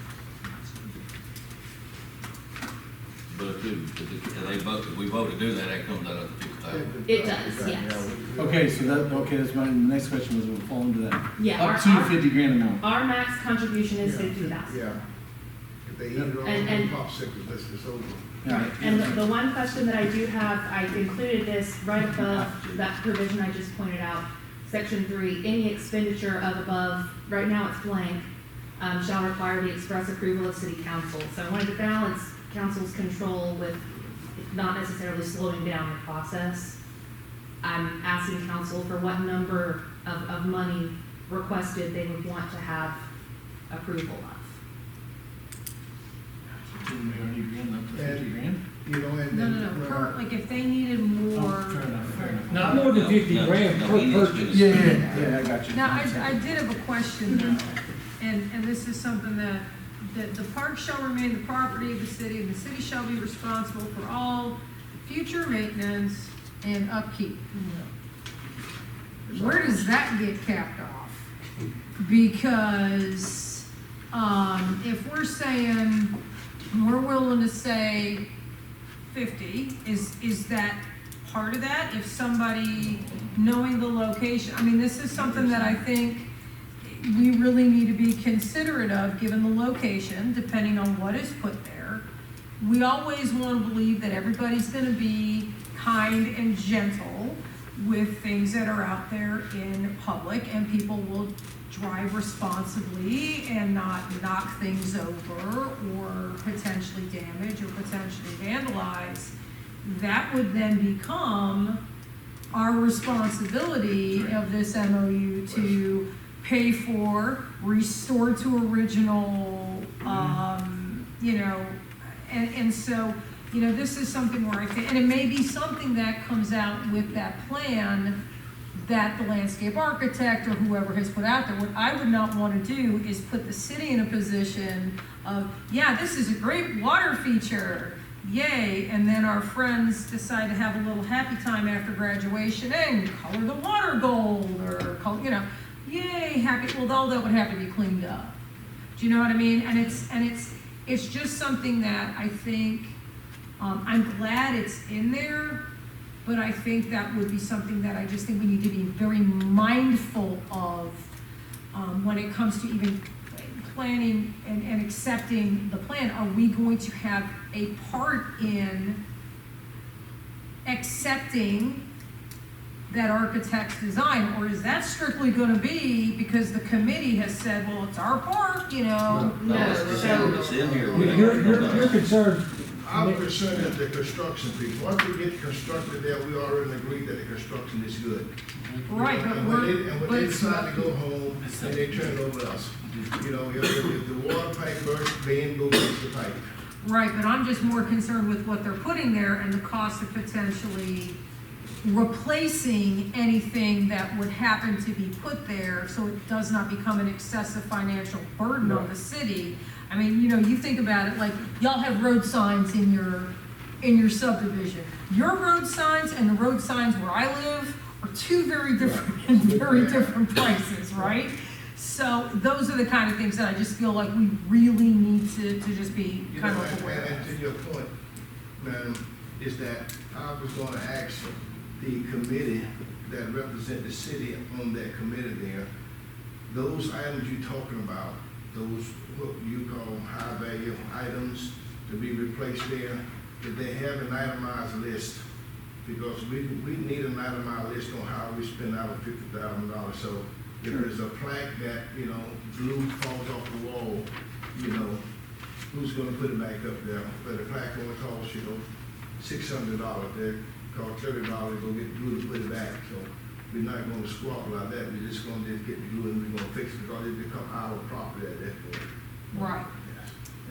[SPEAKER 1] But if we vote to do that, that comes out of the 50,000.
[SPEAKER 10] It does, yes.
[SPEAKER 4] Okay, so that's my next question was, we'll fall into that.
[SPEAKER 10] Yeah,
[SPEAKER 4] Up to $50,000 amount.
[SPEAKER 10] Our max contribution is 50,000.
[SPEAKER 3] Yeah. If they eat it all,
[SPEAKER 10] And-
[SPEAKER 3] popsicles, that's over.
[SPEAKER 4] Yeah.
[SPEAKER 10] And the one question that I do have, I included this right above that provision I just pointed out, section 3, any expenditure of above, right now it's blank, shall require the express approval of city council. So I wanted to balance council's control with not necessarily slowing down the process. I'm asking council for what number of money requested they would want to have approval of.
[SPEAKER 4] Didn't we already agree on up to $50,000?
[SPEAKER 3] You know, and
[SPEAKER 2] No,
[SPEAKER 3] then.
[SPEAKER 2] no, no, like if they needed more.
[SPEAKER 4] Oh, fair enough.
[SPEAKER 5] Not more than 50
[SPEAKER 1] No,
[SPEAKER 5] grand
[SPEAKER 1] no,
[SPEAKER 5] per
[SPEAKER 1] he needs to
[SPEAKER 5] purchase.
[SPEAKER 1] be-
[SPEAKER 4] Yeah, I got you.
[SPEAKER 2] Now, I did have a question though, and this is something that the park shall remain the property of the city, and the city shall be responsible for all future maintenance and upkeep. Where does that get capped off? Because, if we're saying, we're willing to say 50, is that part of that? If somebody, knowing the location, I mean, this is something that I think we really need to be considerate of, given the location, depending on what is put there. We always want to believe that everybody's gonna be kind and gentle with things that are out there in public, and people will drive responsibly and not knock things over or potentially damage or potentially vandalize. That would then become our responsibility of this MOU to pay for, restore to original, you know, and so, you know, this is something where I think, and it may be something that comes out with that plan that the landscape architect or whoever has put out there. What I would not want to do is put the city in a position of, yeah, this is a great water feature, yay, and then our friends decide to have a little happy time after graduation and color the water gold or color, you know, yay, happy. Well, all that would have to be cleaned up. Do you know what I mean? And it's just something that I think, I'm glad it's in there, but I think that would be something that I just think we need to be very mindful of when it comes to even planning and accepting the plan. Are we going to have a part in accepting that architect's design, or is that strictly going to be because the committee has said, well, it's our park, you know?
[SPEAKER 1] No, it's in here.
[SPEAKER 5] Your concern,
[SPEAKER 3] Our concern is the construction people. Once we get constructed there, we already agreed that the construction is good.
[SPEAKER 2] Right, but
[SPEAKER 3] And when they decide to go home, and they turn it over to us. You know, if the water pipe bursts, Ben go fix the pipe.
[SPEAKER 2] Right, but I'm just more concerned with what they're putting there and the cost of potentially replacing anything that would happen to be put there, so it does not become an excessive financial burden on the city. I mean, you know, you think about it, like, y'all have road signs in your subdivision. Your road signs and the road signs where I live are two very different places, right? So those are the kind of things that I just feel like we really need to just be
[SPEAKER 3] You
[SPEAKER 2] kind
[SPEAKER 3] know,
[SPEAKER 2] of aware
[SPEAKER 3] and to
[SPEAKER 2] of.
[SPEAKER 3] your point, madam, is that I was gonna ask the committee that represent the city on that committee there, those items you're talking about, those, what you call high value items to be replaced there, that they have an itemized list, because we need an itemized list on how we spend our $50,000. So if there's a plaque that, you know, glue falls off the wall, you know, who's gonna put it back up there? But the plaque only costs, you know, $600, they cost $30 to go get glue to put it back. So we're not gonna squabble like that, we're just gonna get the glue and we're gonna fix it, because it become our property at that point.
[SPEAKER 2] Right.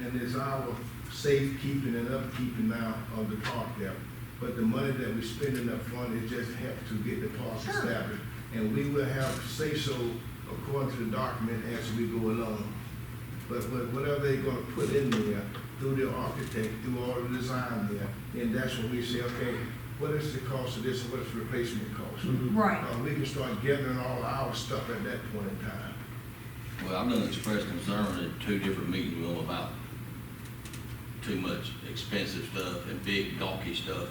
[SPEAKER 3] And it's our safekeeping and upkeeping now of the park there. But the money that we spend in that fund, it just helps to get the park
[SPEAKER 2] Sure.
[SPEAKER 3] established. And we will have say-so according to the document as we go along. But whatever they're gonna put in there, through the architect, through all the design there, and that's when we say, okay, what is the cost of this and what is the replacement cost?
[SPEAKER 2] Right.
[SPEAKER 3] We can start gathering all our stuff at that point in time.
[SPEAKER 1] Well, I've done express concern at 2 different meetings with them about too much expensive stuff and big gawky stuff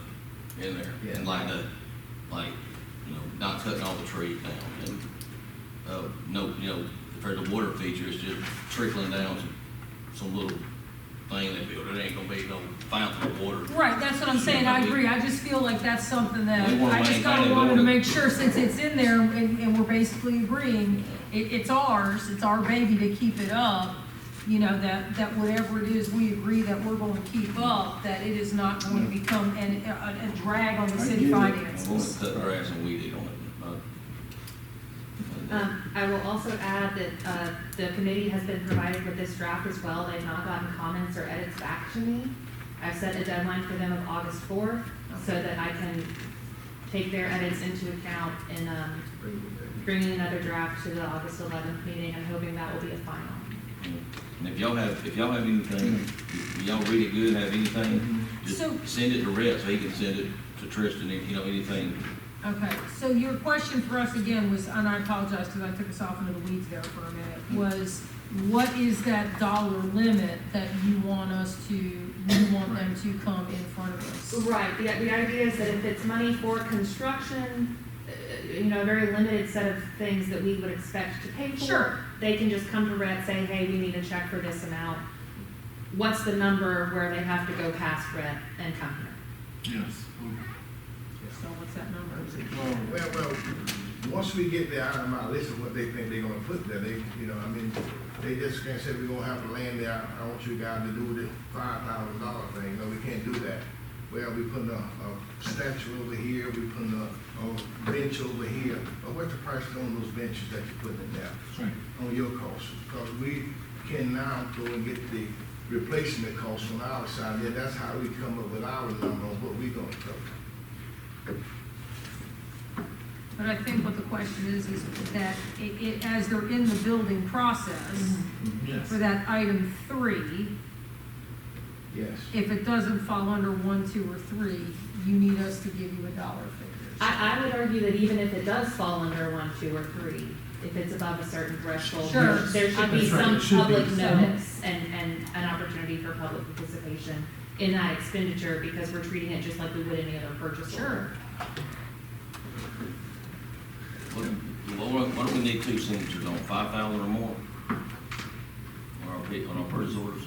[SPEAKER 1] in there.
[SPEAKER 3] Yeah.
[SPEAKER 1] And like, you know, not cutting all the trees down and, no, you know, if there's a water feature, it's just trickling down some little thing they built. It ain't gonna be no fountain of water.
[SPEAKER 2] Right, that's what I'm saying, I agree, I just feel like that's something that,
[SPEAKER 1] We wanna
[SPEAKER 2] I just
[SPEAKER 1] maintain
[SPEAKER 2] kinda
[SPEAKER 1] it,
[SPEAKER 2] wanted to
[SPEAKER 1] we wanna-
[SPEAKER 2] make sure, since it's in there and we're basically agreeing, it's ours, it's our baby to keep it up, you know, that whatever it is we agree that we're going to keep up, that it is not going to become a drag on the city
[SPEAKER 1] I'm gonna
[SPEAKER 2] finances.
[SPEAKER 1] cut grass and weed eat on it.
[SPEAKER 10] I will also add that the committee has been provided with this draft as well. They've not gotten comments or edits back to me. I've set a deadline for them of August 4th so that I can take their edits into account in bringing another draft to the August 11th meeting. I'm hoping that will be a final.
[SPEAKER 1] And if y'all have anything, if y'all read it good, have anything, just
[SPEAKER 2] So-
[SPEAKER 1] send it to Rhett so he can send it to Tristan, if you know, anything.
[SPEAKER 2] Okay, so your question for us again was, and I apologize because I took us off into the weeds there for a minute, was what is that dollar limit that you want them to come in front of us?
[SPEAKER 10] Right, the idea is that if it's money for construction, you know, a very limited set of things that we would expect to pay for.
[SPEAKER 2] Sure.
[SPEAKER 10] They can just come to Rhett, say, hey, we need a check for this amount. What's the number where they have to go past Rhett and come here?
[SPEAKER 4] Yes.
[SPEAKER 2] So what's that number?
[SPEAKER 3] Well, once we get the item out list of what they think they're gonna put there, they, you know, I mean, they just can't say we're gonna have to land there, I want you guys to do the $5,000 thing, no, we can't do that. well, we putting a statue over here, we putting a bench over here. But what's the price on those benches that you're putting in there?
[SPEAKER 4] That's right.
[SPEAKER 3] On your cost? Because we can now go and get the replacement cost on our side. Yeah, that's how we come up with our number on what we gonna cover.
[SPEAKER 2] But I think what the question is that as they're in the building process,
[SPEAKER 4] Yes.
[SPEAKER 2] for that item 3,
[SPEAKER 3] Yes.
[SPEAKER 2] if it doesn't fall under 1, 2, or 3, you need us to give you a dollar figure.
[SPEAKER 10] I would argue that even if it does fall under 1, 2, or 3, if it's above a certain threshold,
[SPEAKER 2] Sure.
[SPEAKER 10] there should be
[SPEAKER 4] That's right,
[SPEAKER 10] some
[SPEAKER 4] it should be.
[SPEAKER 10] public notice and an opportunity for public participation in that expenditure, because we're treating it just like we would any other purchase order.
[SPEAKER 1] Why don't we need 2 signatures on 5,000 or more? On our purchase orders?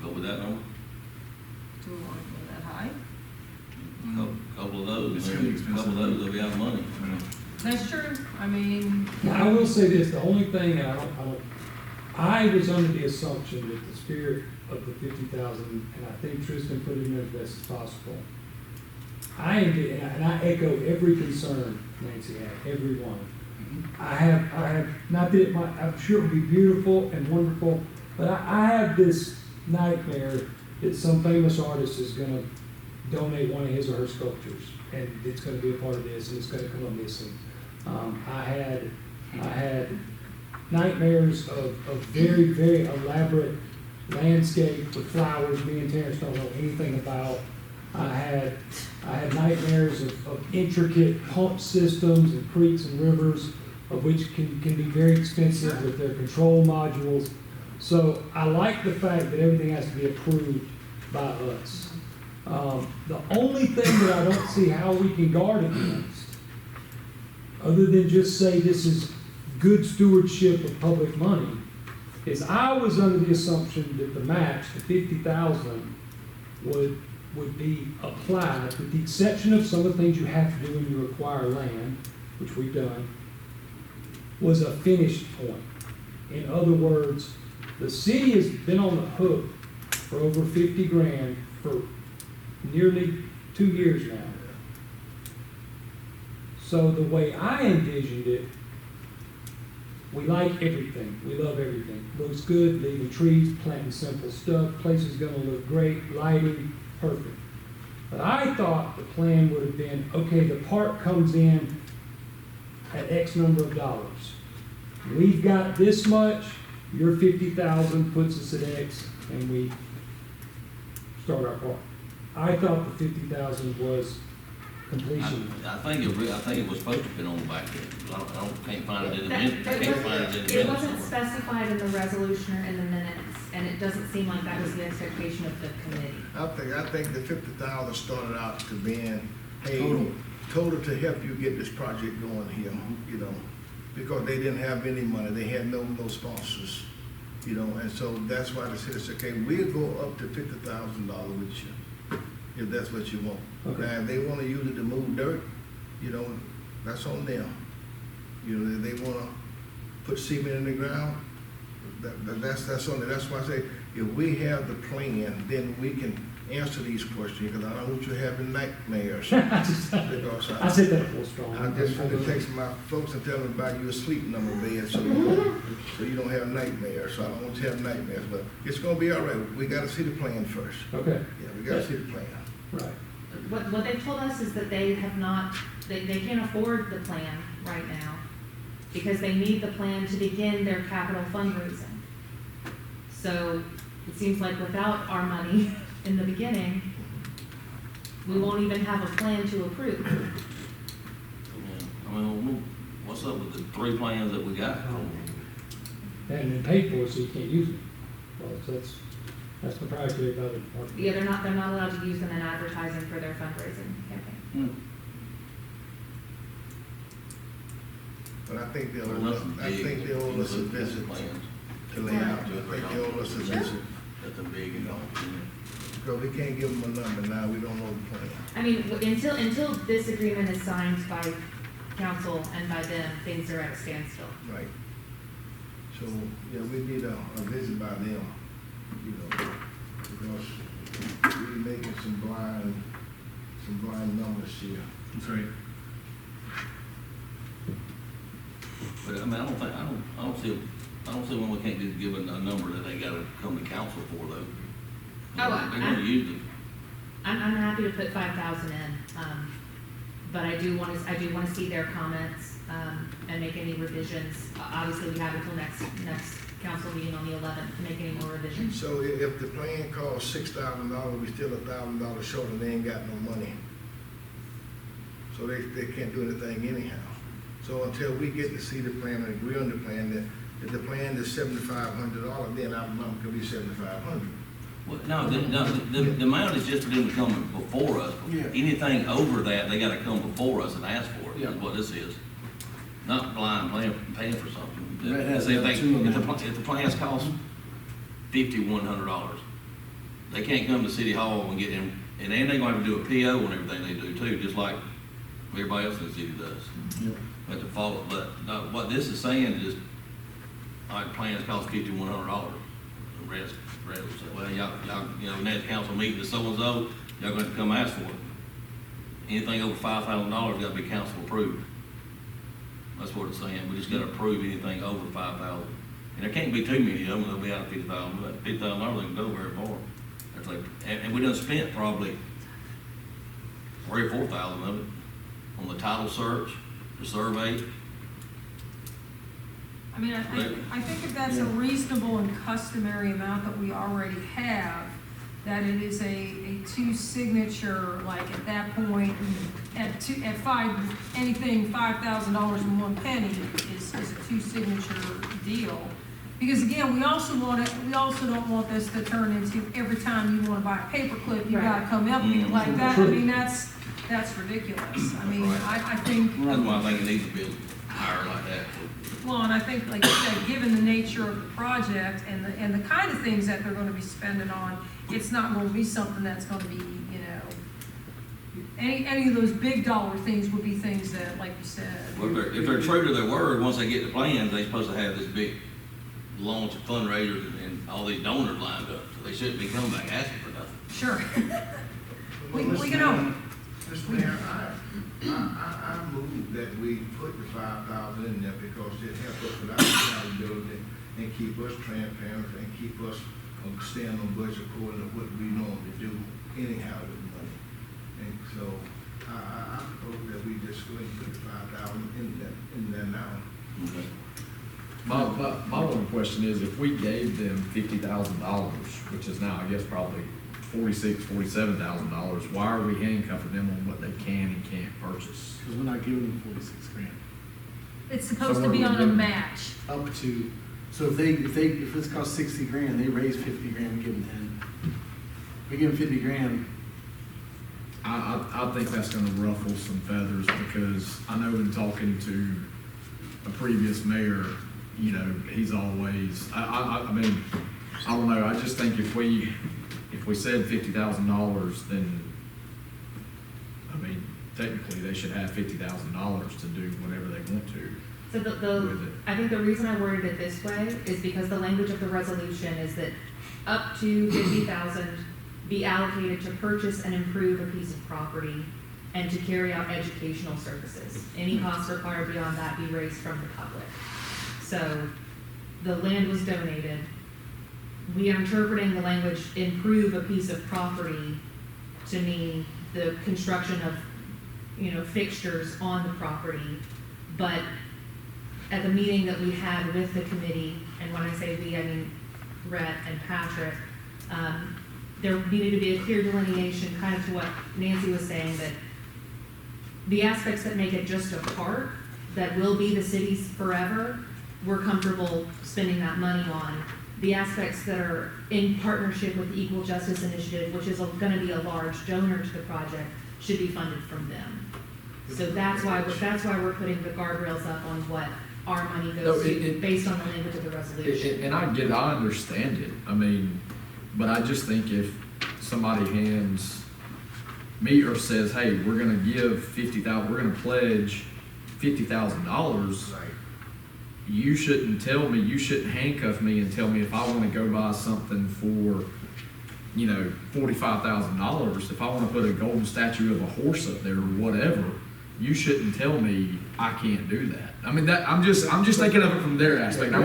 [SPEAKER 1] Go with that number?
[SPEAKER 2] Do we want to go that high?
[SPEAKER 1] Couple of those,
[SPEAKER 4] It's gonna be
[SPEAKER 1] maybe a couple of those, they'll be out of money.
[SPEAKER 2] That's true. I mean,
[SPEAKER 5] Now, I will say this, the only thing, and I was under the assumption that the spirit of the 50,000, and I think Tristan put it in as best as possible. And I echo every concern Nancy had, every one. I have, not that it might, I'm sure it would be beautiful and wonderful, but I have this nightmare that some famous artist is gonna donate one of his or her sculptures, and it's gonna be a part of this, and it's gonna come up missing. I had nightmares of very, very elaborate landscape with flowers me and Terrence don't know anything about. I had nightmares of intricate pump systems and creeks and rivers, of which can be very expensive with their control modules. So I like the fact that everything has to be approved by us. The only thing that I don't see how we can guard against, other than just say this is good stewardship of public money, is I was under the assumption that the match, the 50,000, would be applied, with the exception of some of the things you have to do when you acquire land, which we've done, was a finished point. In other words, the city has been on the hook for over 50 grand for nearly 2 years now. So the way I envisioned it, we like everything, we love everything. Looks good, leaving trees, planting simple stuff, place is gonna look great, lighting, perfect. But I thought the plan would have been, okay, the park comes in at X number of dollars. We've got this much, your 50,000 puts us at X, and we start our park. I thought the 50,000 was completion.
[SPEAKER 1] I think it was supposed to be on the back end. Can't find it in the minutes.
[SPEAKER 10] It
[SPEAKER 1] Can't find it in the minutes.
[SPEAKER 10] wasn't specified in the resolution or in the minutes, and it doesn't seem like that was the expectation of the committee.
[SPEAKER 3] I think the 50,000 started out to being, hey, total to help you get this project going here, you know, because they didn't have any money, they had no sponsors, you know, and so that's why the city said, okay, we'll go up to $50,000 with you, if that's what you want.
[SPEAKER 5] Okay.
[SPEAKER 3] Now, if they want to use it to move dirt, you know, that's on them. You know, if they want to put cement in the ground, that's on them. That's why I say, if we have the plan, then we can answer these questions, because I don't want you having nightmares. Because
[SPEAKER 5] I said that full strong.
[SPEAKER 3] I just want to text my folks and tell them about your sleep number bed, so you don't have nightmares. So I don't want you to have nightmares, but it's gonna be all right. We gotta see the plan first.
[SPEAKER 5] Okay,
[SPEAKER 3] Yeah, we gotta see the plan.
[SPEAKER 5] right.
[SPEAKER 10] What they've told us is that they have not, they can't afford the plan right now, because they need the plan to begin their capital fundraising. So it seems like without our money in the beginning, we won't even have a plan to approve.
[SPEAKER 1] I mean, what's up with the 3 plans that we got?
[SPEAKER 5] And then paid for, so you can't use it. Well, that's proprietary about it.
[SPEAKER 10] Yeah, they're not allowed to use them in advertising for their fundraising campaign.
[SPEAKER 3] But I think they'll,
[SPEAKER 1] Well, nothing
[SPEAKER 3] I think
[SPEAKER 1] big.
[SPEAKER 3] they'll owe us a
[SPEAKER 1] Look at the
[SPEAKER 3] visit
[SPEAKER 1] plans.
[SPEAKER 3] to lay out. I think they'll owe us a visit,
[SPEAKER 1] Nothing big, you know.
[SPEAKER 3] because we can't give them a number now. We don't know the plan.
[SPEAKER 10] I mean, until this agreement is signed by council and by them, things are at a standstill.
[SPEAKER 3] Right. So, yeah, we need a visit by them, you know. because we making some blind numbers here.
[SPEAKER 4] That's right.
[SPEAKER 1] But I mean, I don't see when we can't just give a number that they gotta come to council for though.
[SPEAKER 10] Oh,
[SPEAKER 1] They're gonna use it.
[SPEAKER 10] I'm happy to put 5,000 in, but I do want to see their comments, and make any revisions. Obviously, we have until next council meeting on the 11th to make any more revisions.
[SPEAKER 3] So if the plan costs $6,000, we still $1,000 short and they ain't got no money. So they can't do anything anyhow. So until we get to see the plan and agree on the plan, that if the plan is $7,500, then our amount could be $7,500.
[SPEAKER 1] Well, no, the amount is just for them to come before us.
[SPEAKER 3] Yeah.
[SPEAKER 1] Anything over that, they gotta come before us and ask for it,
[SPEAKER 3] Yeah.
[SPEAKER 1] is what this is. Not blind paying for something.
[SPEAKER 4] That has
[SPEAKER 1] If
[SPEAKER 4] that too,
[SPEAKER 1] the plans cost $5,100, they can't come to City Hall and get in, and then they're gonna have to do a PO and everything they do too, just like everybody else in the city does.
[SPEAKER 4] Yep.
[SPEAKER 1] But to follow, but what this is saying is just, our plans cost $5,100. The rest will say, well, y'all, next council meeting is so-and-so, y'all gonna have to come ask for it. Anything over $5,000 gotta be council approved. That's what it's saying, we just gotta approve anything over 5,000. And there can't be too many of them, they'll be out of 50,000, but $50,000 they can go very far. That's like, and we done spent probably 3,000 or 4,000 of it on the title search, the survey.
[SPEAKER 2] I mean, I think if that's a reasonable and customary amount that we already have, that it is a two-signature, like at that point, at five, anything $5,000 and one penny is a two-signature deal. Because again, we also don't want this to turn into every time you wanna buy a paperclip, you gotta come up here like that. I mean, that's ridiculous. I mean, I think.
[SPEAKER 1] That's why I think it needs to be higher like that.
[SPEAKER 2] Well, and I think, like you said, given the nature of the project and the kind of things that they're gonna be spending on, it's not gonna be something that's gonna be, any of those big dollar things would be things that, like you said.
[SPEAKER 1] Well, if they're true to their word, once they get the plans, they're supposed to have this big launch of fundraisers and all these donors lined up, so they shouldn't be coming back asking for nothing.
[SPEAKER 2] Sure.
[SPEAKER 3] Well,
[SPEAKER 2] We can hope.
[SPEAKER 3] Mr. Mayor, I move that we put the 5,000 in there because it helps us with our accountability and keep us transparent and keep us staying on budget according to what we normally do anyhow with money. And so I propose that we just go ahead and put the 5,000 in there now.
[SPEAKER 1] Okay.
[SPEAKER 9] My one question is, if we gave them $50,000, which is now, I guess, probably $47,000, why are we handcuffing them on what they can and can't purchase?
[SPEAKER 4] Because we're not giving them 46 grand.
[SPEAKER 2] It's supposed to be on a match.
[SPEAKER 4] Up to, so if it's cost 60 grand, they raise 50 grand, we give them 10. We give them 50 grand.
[SPEAKER 9] I think that's gonna ruffle some feathers, because I know in talking to a previous mayor, he's always, I mean, I don't know, I just think if we said $50,000, then, I mean, technically, they should have $50,000 to do whatever they want to.
[SPEAKER 10] So I think the reason I worded it this way is because the language of the resolution is that up to 50,000 be allocated to purchase and improve a piece of property and to carry out educational services. Any costs required beyond that be raised from the public. So the land was donated. We are interpreting the language improve a piece of property to mean the construction of, fixtures on the property. But at the meeting that we had with the committee, and when I say we, I mean Rhett and Patrick, there needed to be a clear delineation, kind of to what Nancy was saying, that the aspects that make it just a park, that will be the city's forever, we're comfortable spending that money on. The aspects that are in partnership with the Equal Justice Initiative, which is gonna be a large donor to the project, should be funded from them. So that's why we're putting the guardrails up on what our money goes to, based on the language of the resolution.
[SPEAKER 9] And I get it, I understand it, I mean, but I just think if somebody hands me or says, hey, we're gonna give we're gonna pledge $50,000,
[SPEAKER 3] Right.
[SPEAKER 9] you shouldn't handcuff me and tell me if I wanna go buy something for you know, $45,000, if I wanna put a golden statue of a horse up there or whatever, you shouldn't tell me I can't do that. I mean, I'm just thinking of it from their aspect. I'm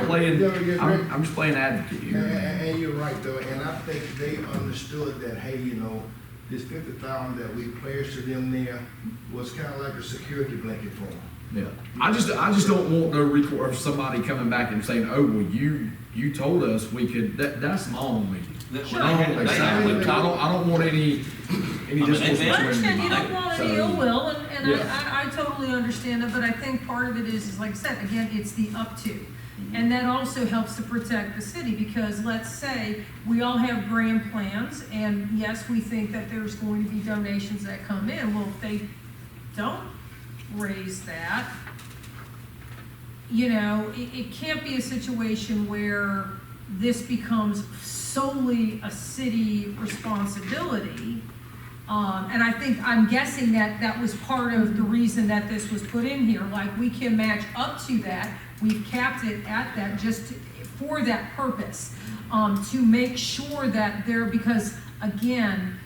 [SPEAKER 9] just playing advocate here.
[SPEAKER 3] And you're right though, and I think they understood that, hey, you know, this 50,000 that we pledged to them there was kind of like a security blanket for them.
[SPEAKER 9] Yeah, I just don't want no recourse of somebody coming back and saying, oh, well, you told us we could, that's my own meeting.
[SPEAKER 1] Sure.
[SPEAKER 9] I don't want any discourse
[SPEAKER 1] they-
[SPEAKER 11] I
[SPEAKER 9] between
[SPEAKER 11] understand you
[SPEAKER 9] me.
[SPEAKER 11] don't want any
[SPEAKER 9] So-
[SPEAKER 11] ill will, and
[SPEAKER 9] Yeah.
[SPEAKER 11] I totally understand it, but I think part of it is like I said, again, it's the up to. And that also helps to protect the city, because let's say we all have grand plans, and yes, we think that there's going to be donations that come in. Well, if they don't raise that, you know, it can't be a situation where this becomes solely a city responsibility. And I'm guessing that was part of the reason that this was put in here, like we can match up to that. We've capped it at that just for that purpose, to make sure that because again,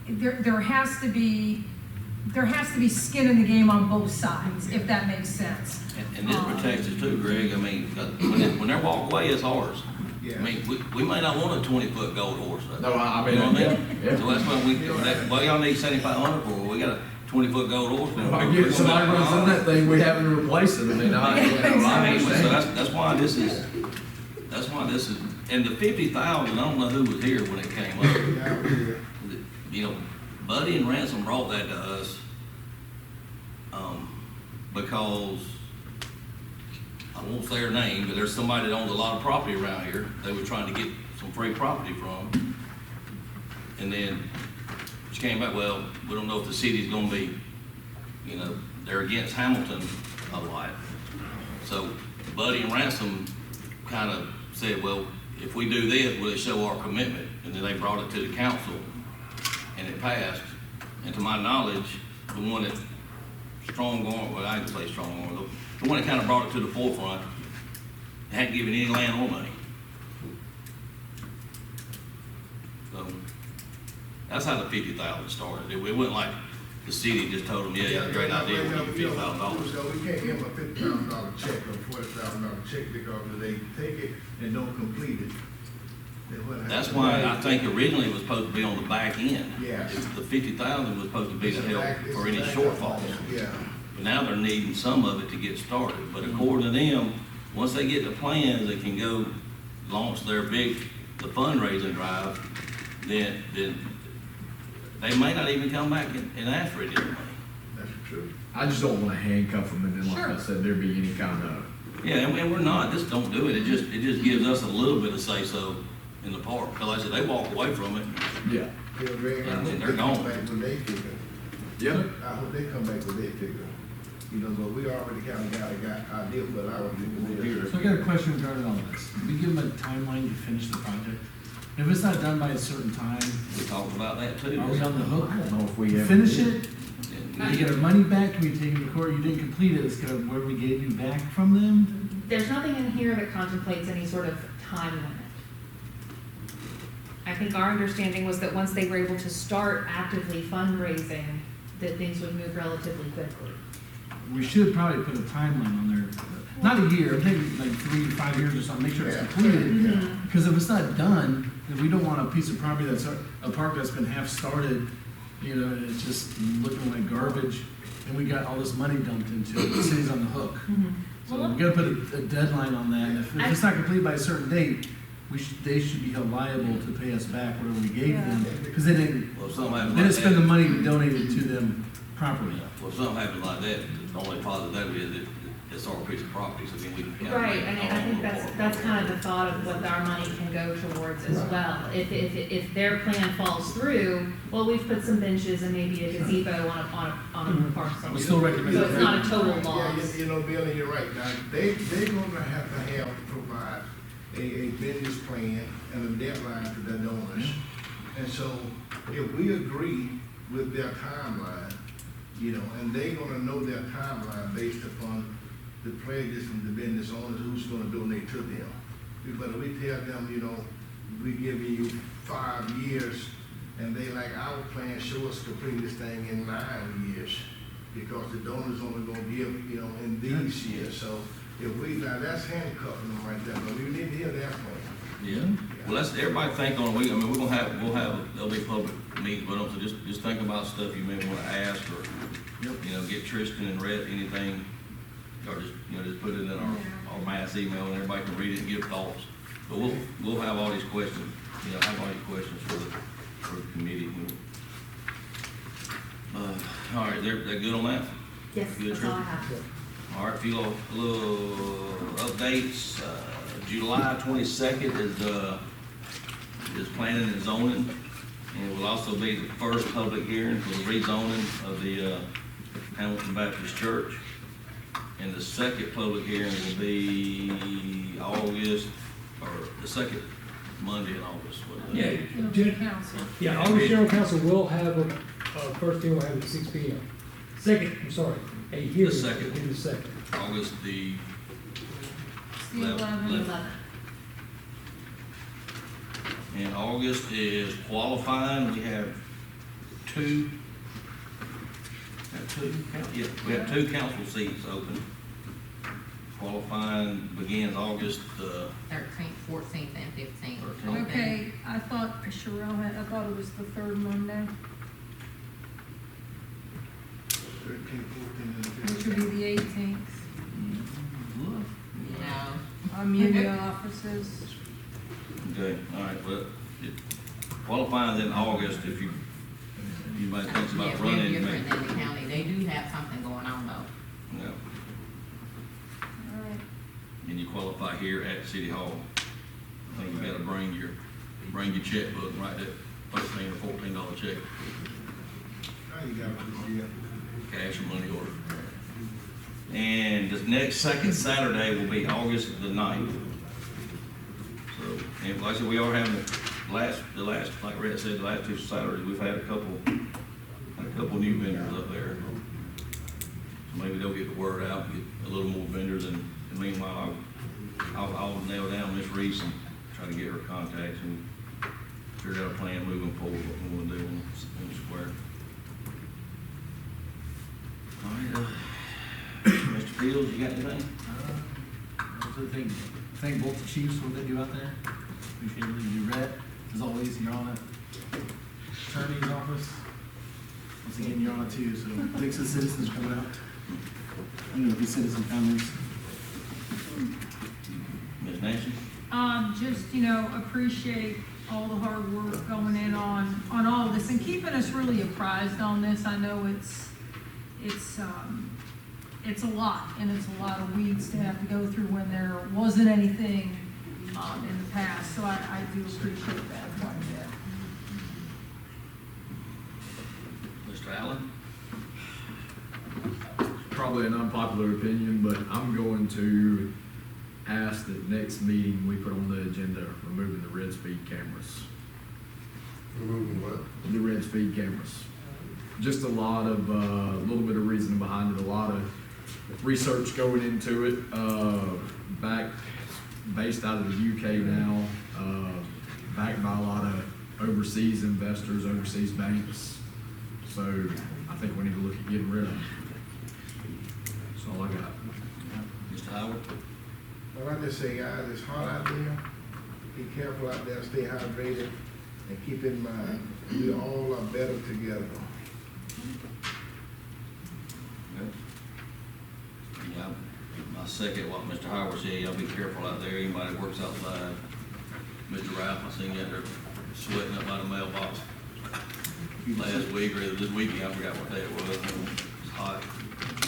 [SPEAKER 11] there has to be skin in the game on both sides, if that makes sense.
[SPEAKER 1] And this protects us too, Greg. I mean, when they walk away, it's ours.
[SPEAKER 3] Yeah.
[SPEAKER 1] I mean, we may not want a 20-foot gold horse.
[SPEAKER 9] No, I mean,
[SPEAKER 1] You know what I mean?
[SPEAKER 9] yeah.
[SPEAKER 1] So that's why well, y'all need 7,500 for, we got a 20-foot gold horse.
[SPEAKER 9] If I get somebody runs in that thing, we having to replace it. I mean, I understand.
[SPEAKER 1] So that's why this is, and the 50,000, I don't know who was here when it came up. You know, Buddy and Ransom brought that to us, because, I won't say her name, but there's somebody that owns a lot of property around here, they were trying to get some free property from. And then she came back, well, we don't know if the city's gonna be, you know, they're against Hamilton a lot. So Buddy and Ransom kind of said, well, if we do this, will it show our commitment? And then they brought it to the council, and it passed. And to my knowledge, the one that well, I can say strong, the one that kind of brought it to the forefront, hadn't given any land or money. So that's how the 50,000 started. It wasn't like the city just told them, yeah, great idea, we'll give you $50,000.
[SPEAKER 3] So we can't give them a $50,000 check or $40,000 check because if they take it and don't complete it, then what happens?
[SPEAKER 1] That's why I think originally it was supposed to be on the back end.
[SPEAKER 3] Yeah.
[SPEAKER 1] The 50,000 was supposed to be to help for any
[SPEAKER 3] It's a
[SPEAKER 1] shortfalls.
[SPEAKER 3] Yeah.
[SPEAKER 1] But now they're needing some of it to get started. But according to them, once they get the plans, they can go launch the fundraising drive, then they may not even come back and ask for any money.
[SPEAKER 3] That's true.
[SPEAKER 9] I just don't want to handcuff them, and then, like I
[SPEAKER 11] Sure.
[SPEAKER 9] said, there be any kind of.
[SPEAKER 1] Yeah, and we're not, just don't do it. It just gives us a little bit of say-so in the park. Because like I said, they walk away from it.
[SPEAKER 9] Yeah.
[SPEAKER 3] Yeah, Greg, I
[SPEAKER 1] And
[SPEAKER 3] hope
[SPEAKER 1] they're
[SPEAKER 3] they come
[SPEAKER 1] gone.
[SPEAKER 3] back with their figure.
[SPEAKER 9] Yeah.
[SPEAKER 3] I hope they come back with their figure. You know, but we already kind of got idea what our figure is.
[SPEAKER 4] So I got a question regarding all this. We give them a timeline to finish the project. If it's not done by a certain time,
[SPEAKER 1] We talked about that too.
[SPEAKER 4] are we on the hook?
[SPEAKER 9] I don't know if we ever.
[SPEAKER 4] Finish it,
[SPEAKER 1] And
[SPEAKER 4] we get our money back, can we take it to court, you didn't complete it, it's kind of where we gave you back from them?
[SPEAKER 10] There's nothing in here that contemplates any sort of time limit. I think our understanding was that once they were able to start actively fundraising, that things would move relatively quickly.
[SPEAKER 4] We should probably put a timeline on there, not a year, I'm thinking like 3 to 5 years or something, make sure it's completed. Because if it's not done, then we don't want a piece of property that's a park that's been half started, you know, and it's just looking like garbage, and we got all this money dumped into it, the city's on the hook. So we gotta put a deadline on that, and if it's not complete by a certain date, they should be held liable to pay us back whatever we gave them, because they didn't,
[SPEAKER 1] Well, if something happens
[SPEAKER 4] they
[SPEAKER 1] like
[SPEAKER 4] didn't spend the
[SPEAKER 1] that,
[SPEAKER 4] money we donated to them properly.
[SPEAKER 1] well, if something happens like that, the only positive that is that it's our piece of property, so then we can. kind of
[SPEAKER 10] Right,
[SPEAKER 1] make
[SPEAKER 10] I mean,
[SPEAKER 1] our
[SPEAKER 10] I think
[SPEAKER 1] own
[SPEAKER 10] that's
[SPEAKER 1] report.
[SPEAKER 10] kind of the thought of what our money can go towards as well. If their plan falls through, well, we've put some benches and maybe a gazebo on a parcel.
[SPEAKER 4] We still recommend
[SPEAKER 10] So it's
[SPEAKER 4] that.
[SPEAKER 10] not a total
[SPEAKER 3] Yeah,
[SPEAKER 10] loss.
[SPEAKER 3] you know, Billy, you're right. Now, they're gonna have to provide a business plan and a deadline to their donors. And so if we agree with their timeline, you know, and they're gonna know their timeline based upon the pledges from the business owners, who's gonna donate to them. But if we tell them, you know, we give you 5 years And they like, our plan show us completing this thing in 9 years, because the donor's only gonna give, you know, in these years. So if we, now that's handcuffing them right there, but we need to hear that point.
[SPEAKER 1] Yeah, well, let's, everybody think on, we're gonna have, there'll be public meetings, but also just think about stuff you may wanna ask, or, you know, get Tristan and Rhett anything, or just, you know, just put it in our mass email, and everybody can read it and give thoughts. But we'll have all these questions, you know, have all these questions for the committee. All right, they're good on that?
[SPEAKER 10] Yes,
[SPEAKER 1] Good,
[SPEAKER 10] that's all I
[SPEAKER 1] Tristan?
[SPEAKER 10] have.
[SPEAKER 1] All right, a few little updates. July 22nd is planning and zoning, and it will also be the first public hearing for the rezoning of the Hamilton Baptist Church. And the second public hearing will be August, or the second Monday in August.
[SPEAKER 5] Yeah,
[SPEAKER 11] It'll be council.
[SPEAKER 5] Yeah, August General Council will have a first hearing, will have at 6 p.m. Second, I'm sorry, a hearing.
[SPEAKER 1] The second.
[SPEAKER 5] Will be the second.
[SPEAKER 1] August the
[SPEAKER 11] It's the 11th.
[SPEAKER 10] 11.
[SPEAKER 1] And August is qualifying. We have two. Yeah, we have 2 council seats open. Qualifying begins August
[SPEAKER 2] 13th, 14th, and 15th.
[SPEAKER 1] 13th.
[SPEAKER 11] Okay, I thought I thought it was the third Monday,
[SPEAKER 3] 13, 14, and
[SPEAKER 11] which
[SPEAKER 3] 15.
[SPEAKER 11] would be the 18th.
[SPEAKER 2] No.
[SPEAKER 11] I'm in the offices.
[SPEAKER 1] Okay, all right, well, qualifying in August, if anybody thinks
[SPEAKER 2] Yeah,
[SPEAKER 1] about
[SPEAKER 2] we're
[SPEAKER 1] running,
[SPEAKER 2] different than the county. They do have something going on though.
[SPEAKER 1] yeah,
[SPEAKER 11] All right.
[SPEAKER 1] and you qualify here at City Hall. I think you gotta bring your checkbook and write that $13 or $14 check,
[SPEAKER 3] Now you got this year.
[SPEAKER 1] cash or money order. And the next second Saturday will be August the 9th. So, and like I said, we are having the last, like Rhett said, the last 2 Saturdays, we've had a couple new vendors up there. So maybe they'll get the word out, get a little more vendors, and meanwhile, I'll nail down Miss Reese and try to get her contacts and figure out a plan moving forward, what we want to do on the square. All right, Mr. Fields, you got anything?
[SPEAKER 4] Thank both the chiefs for what they do out there. Appreciate everything you read. As always, you're on it. Attorney's office. Once again, you're on it too, so thanks to the citizens coming out. I know the citizen comments.
[SPEAKER 1] Ms. Nancy?
[SPEAKER 11] Just, you know, appreciate all the hard work going in on all of this and keeping us really apprised on this. I know it's a lot, and it's a lot of weeds to have to go through when there wasn't anything, in the past, so I do appreciate that quite a bit.
[SPEAKER 1] Mr. Allen?
[SPEAKER 9] Probably an unpopular opinion, but I'm going to ask that next meeting we put on the agenda, removing the red speed cameras.
[SPEAKER 3] Removing what?
[SPEAKER 9] The red speed cameras. Just a lot of, little bit of reasoning behind it, a lot of research going into it, based out of the UK now, backed by a lot of overseas investors, overseas banks. So I think we need to look at getting rid of them. That's all I got.
[SPEAKER 1] Mr. Howard?
[SPEAKER 3] Well, I just say, guys, it's hot out there. Be careful out there, stay hydrated, and keep in mind, we all are better together.
[SPEAKER 1] Yeah, I second what Mr. Howard said. Y'all be careful out there. Anybody that works outside. Mr. Ralph, I seen you out there sweating up by the mailbox last week or this weekend. I forgot what day it was. It's hot.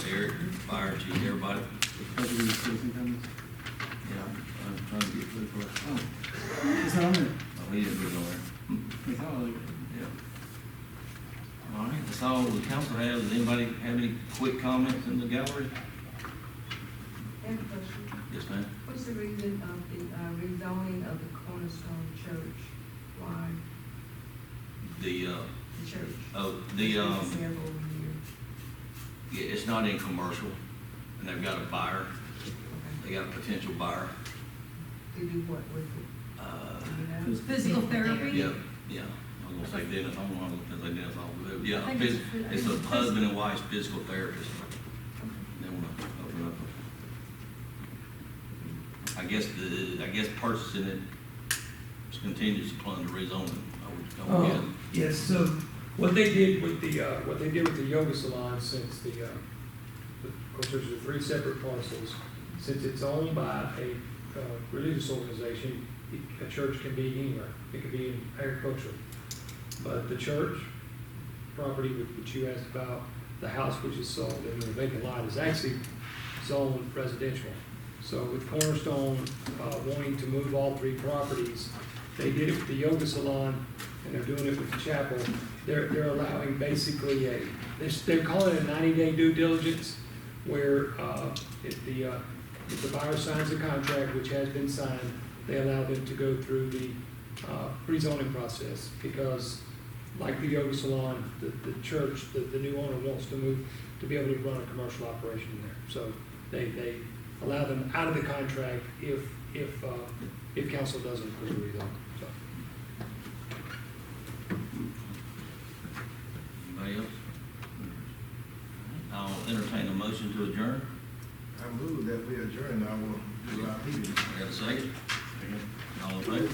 [SPEAKER 1] Eric, fire chief, everybody. Yeah, I'm trying to get food for us. Oh,
[SPEAKER 4] It's not on there.
[SPEAKER 1] oh, he didn't put it on there.
[SPEAKER 4] It's not on there.
[SPEAKER 1] Yeah. All right, that's all the council has. Does anybody have any quick comments in the gallery?
[SPEAKER 12] I have a question.
[SPEAKER 1] Yes, ma'am.
[SPEAKER 12] What's the reason of the rezoning of the Cornerstone Church? Why
[SPEAKER 1] The,
[SPEAKER 12] the church?
[SPEAKER 1] oh,
[SPEAKER 12] It's been several years.
[SPEAKER 1] yeah, it's not in commercial, and they've got a buyer.
[SPEAKER 12] Okay.
[SPEAKER 1] They got a potential buyer.
[SPEAKER 12] To do what with it? Do you know?
[SPEAKER 11] Physical therapy?
[SPEAKER 1] Yeah, yeah. was gonna say Dennis, I don't want to say Dennis, but yeah,
[SPEAKER 11] I think
[SPEAKER 1] it's a husband and wife's physical therapist. They wanna open up I guess purchasing it is contingency upon the rezoning. I would guess.
[SPEAKER 5] Yes, so what they did with the yoga salon, since of course, there's the 3 separate parcels, since it's owned by a religious organization, a church can be anywhere, it could be in agriculture. But the church property, which you asked about, the house which is sold in the vacant lot, is actually zoned residential. So with Cornerstone wanting to move all 3 properties, they did it with the yoga salon, and they're doing it with the chapel. They're allowing basically they're calling it a 90-day due diligence, where if the buyer signs a contract, which has been signed, they allow them to go through the rezoning process, because like the yoga salon, the church, the new owner wants to move to be able to run a commercial operation there. So they allow them out of the contract if council doesn't approve the rezoning. So.
[SPEAKER 1] Anybody else? I'll entertain a motion to adjourn.
[SPEAKER 3] I move that we adjourn our July meeting.
[SPEAKER 1] I got a second? All in favor?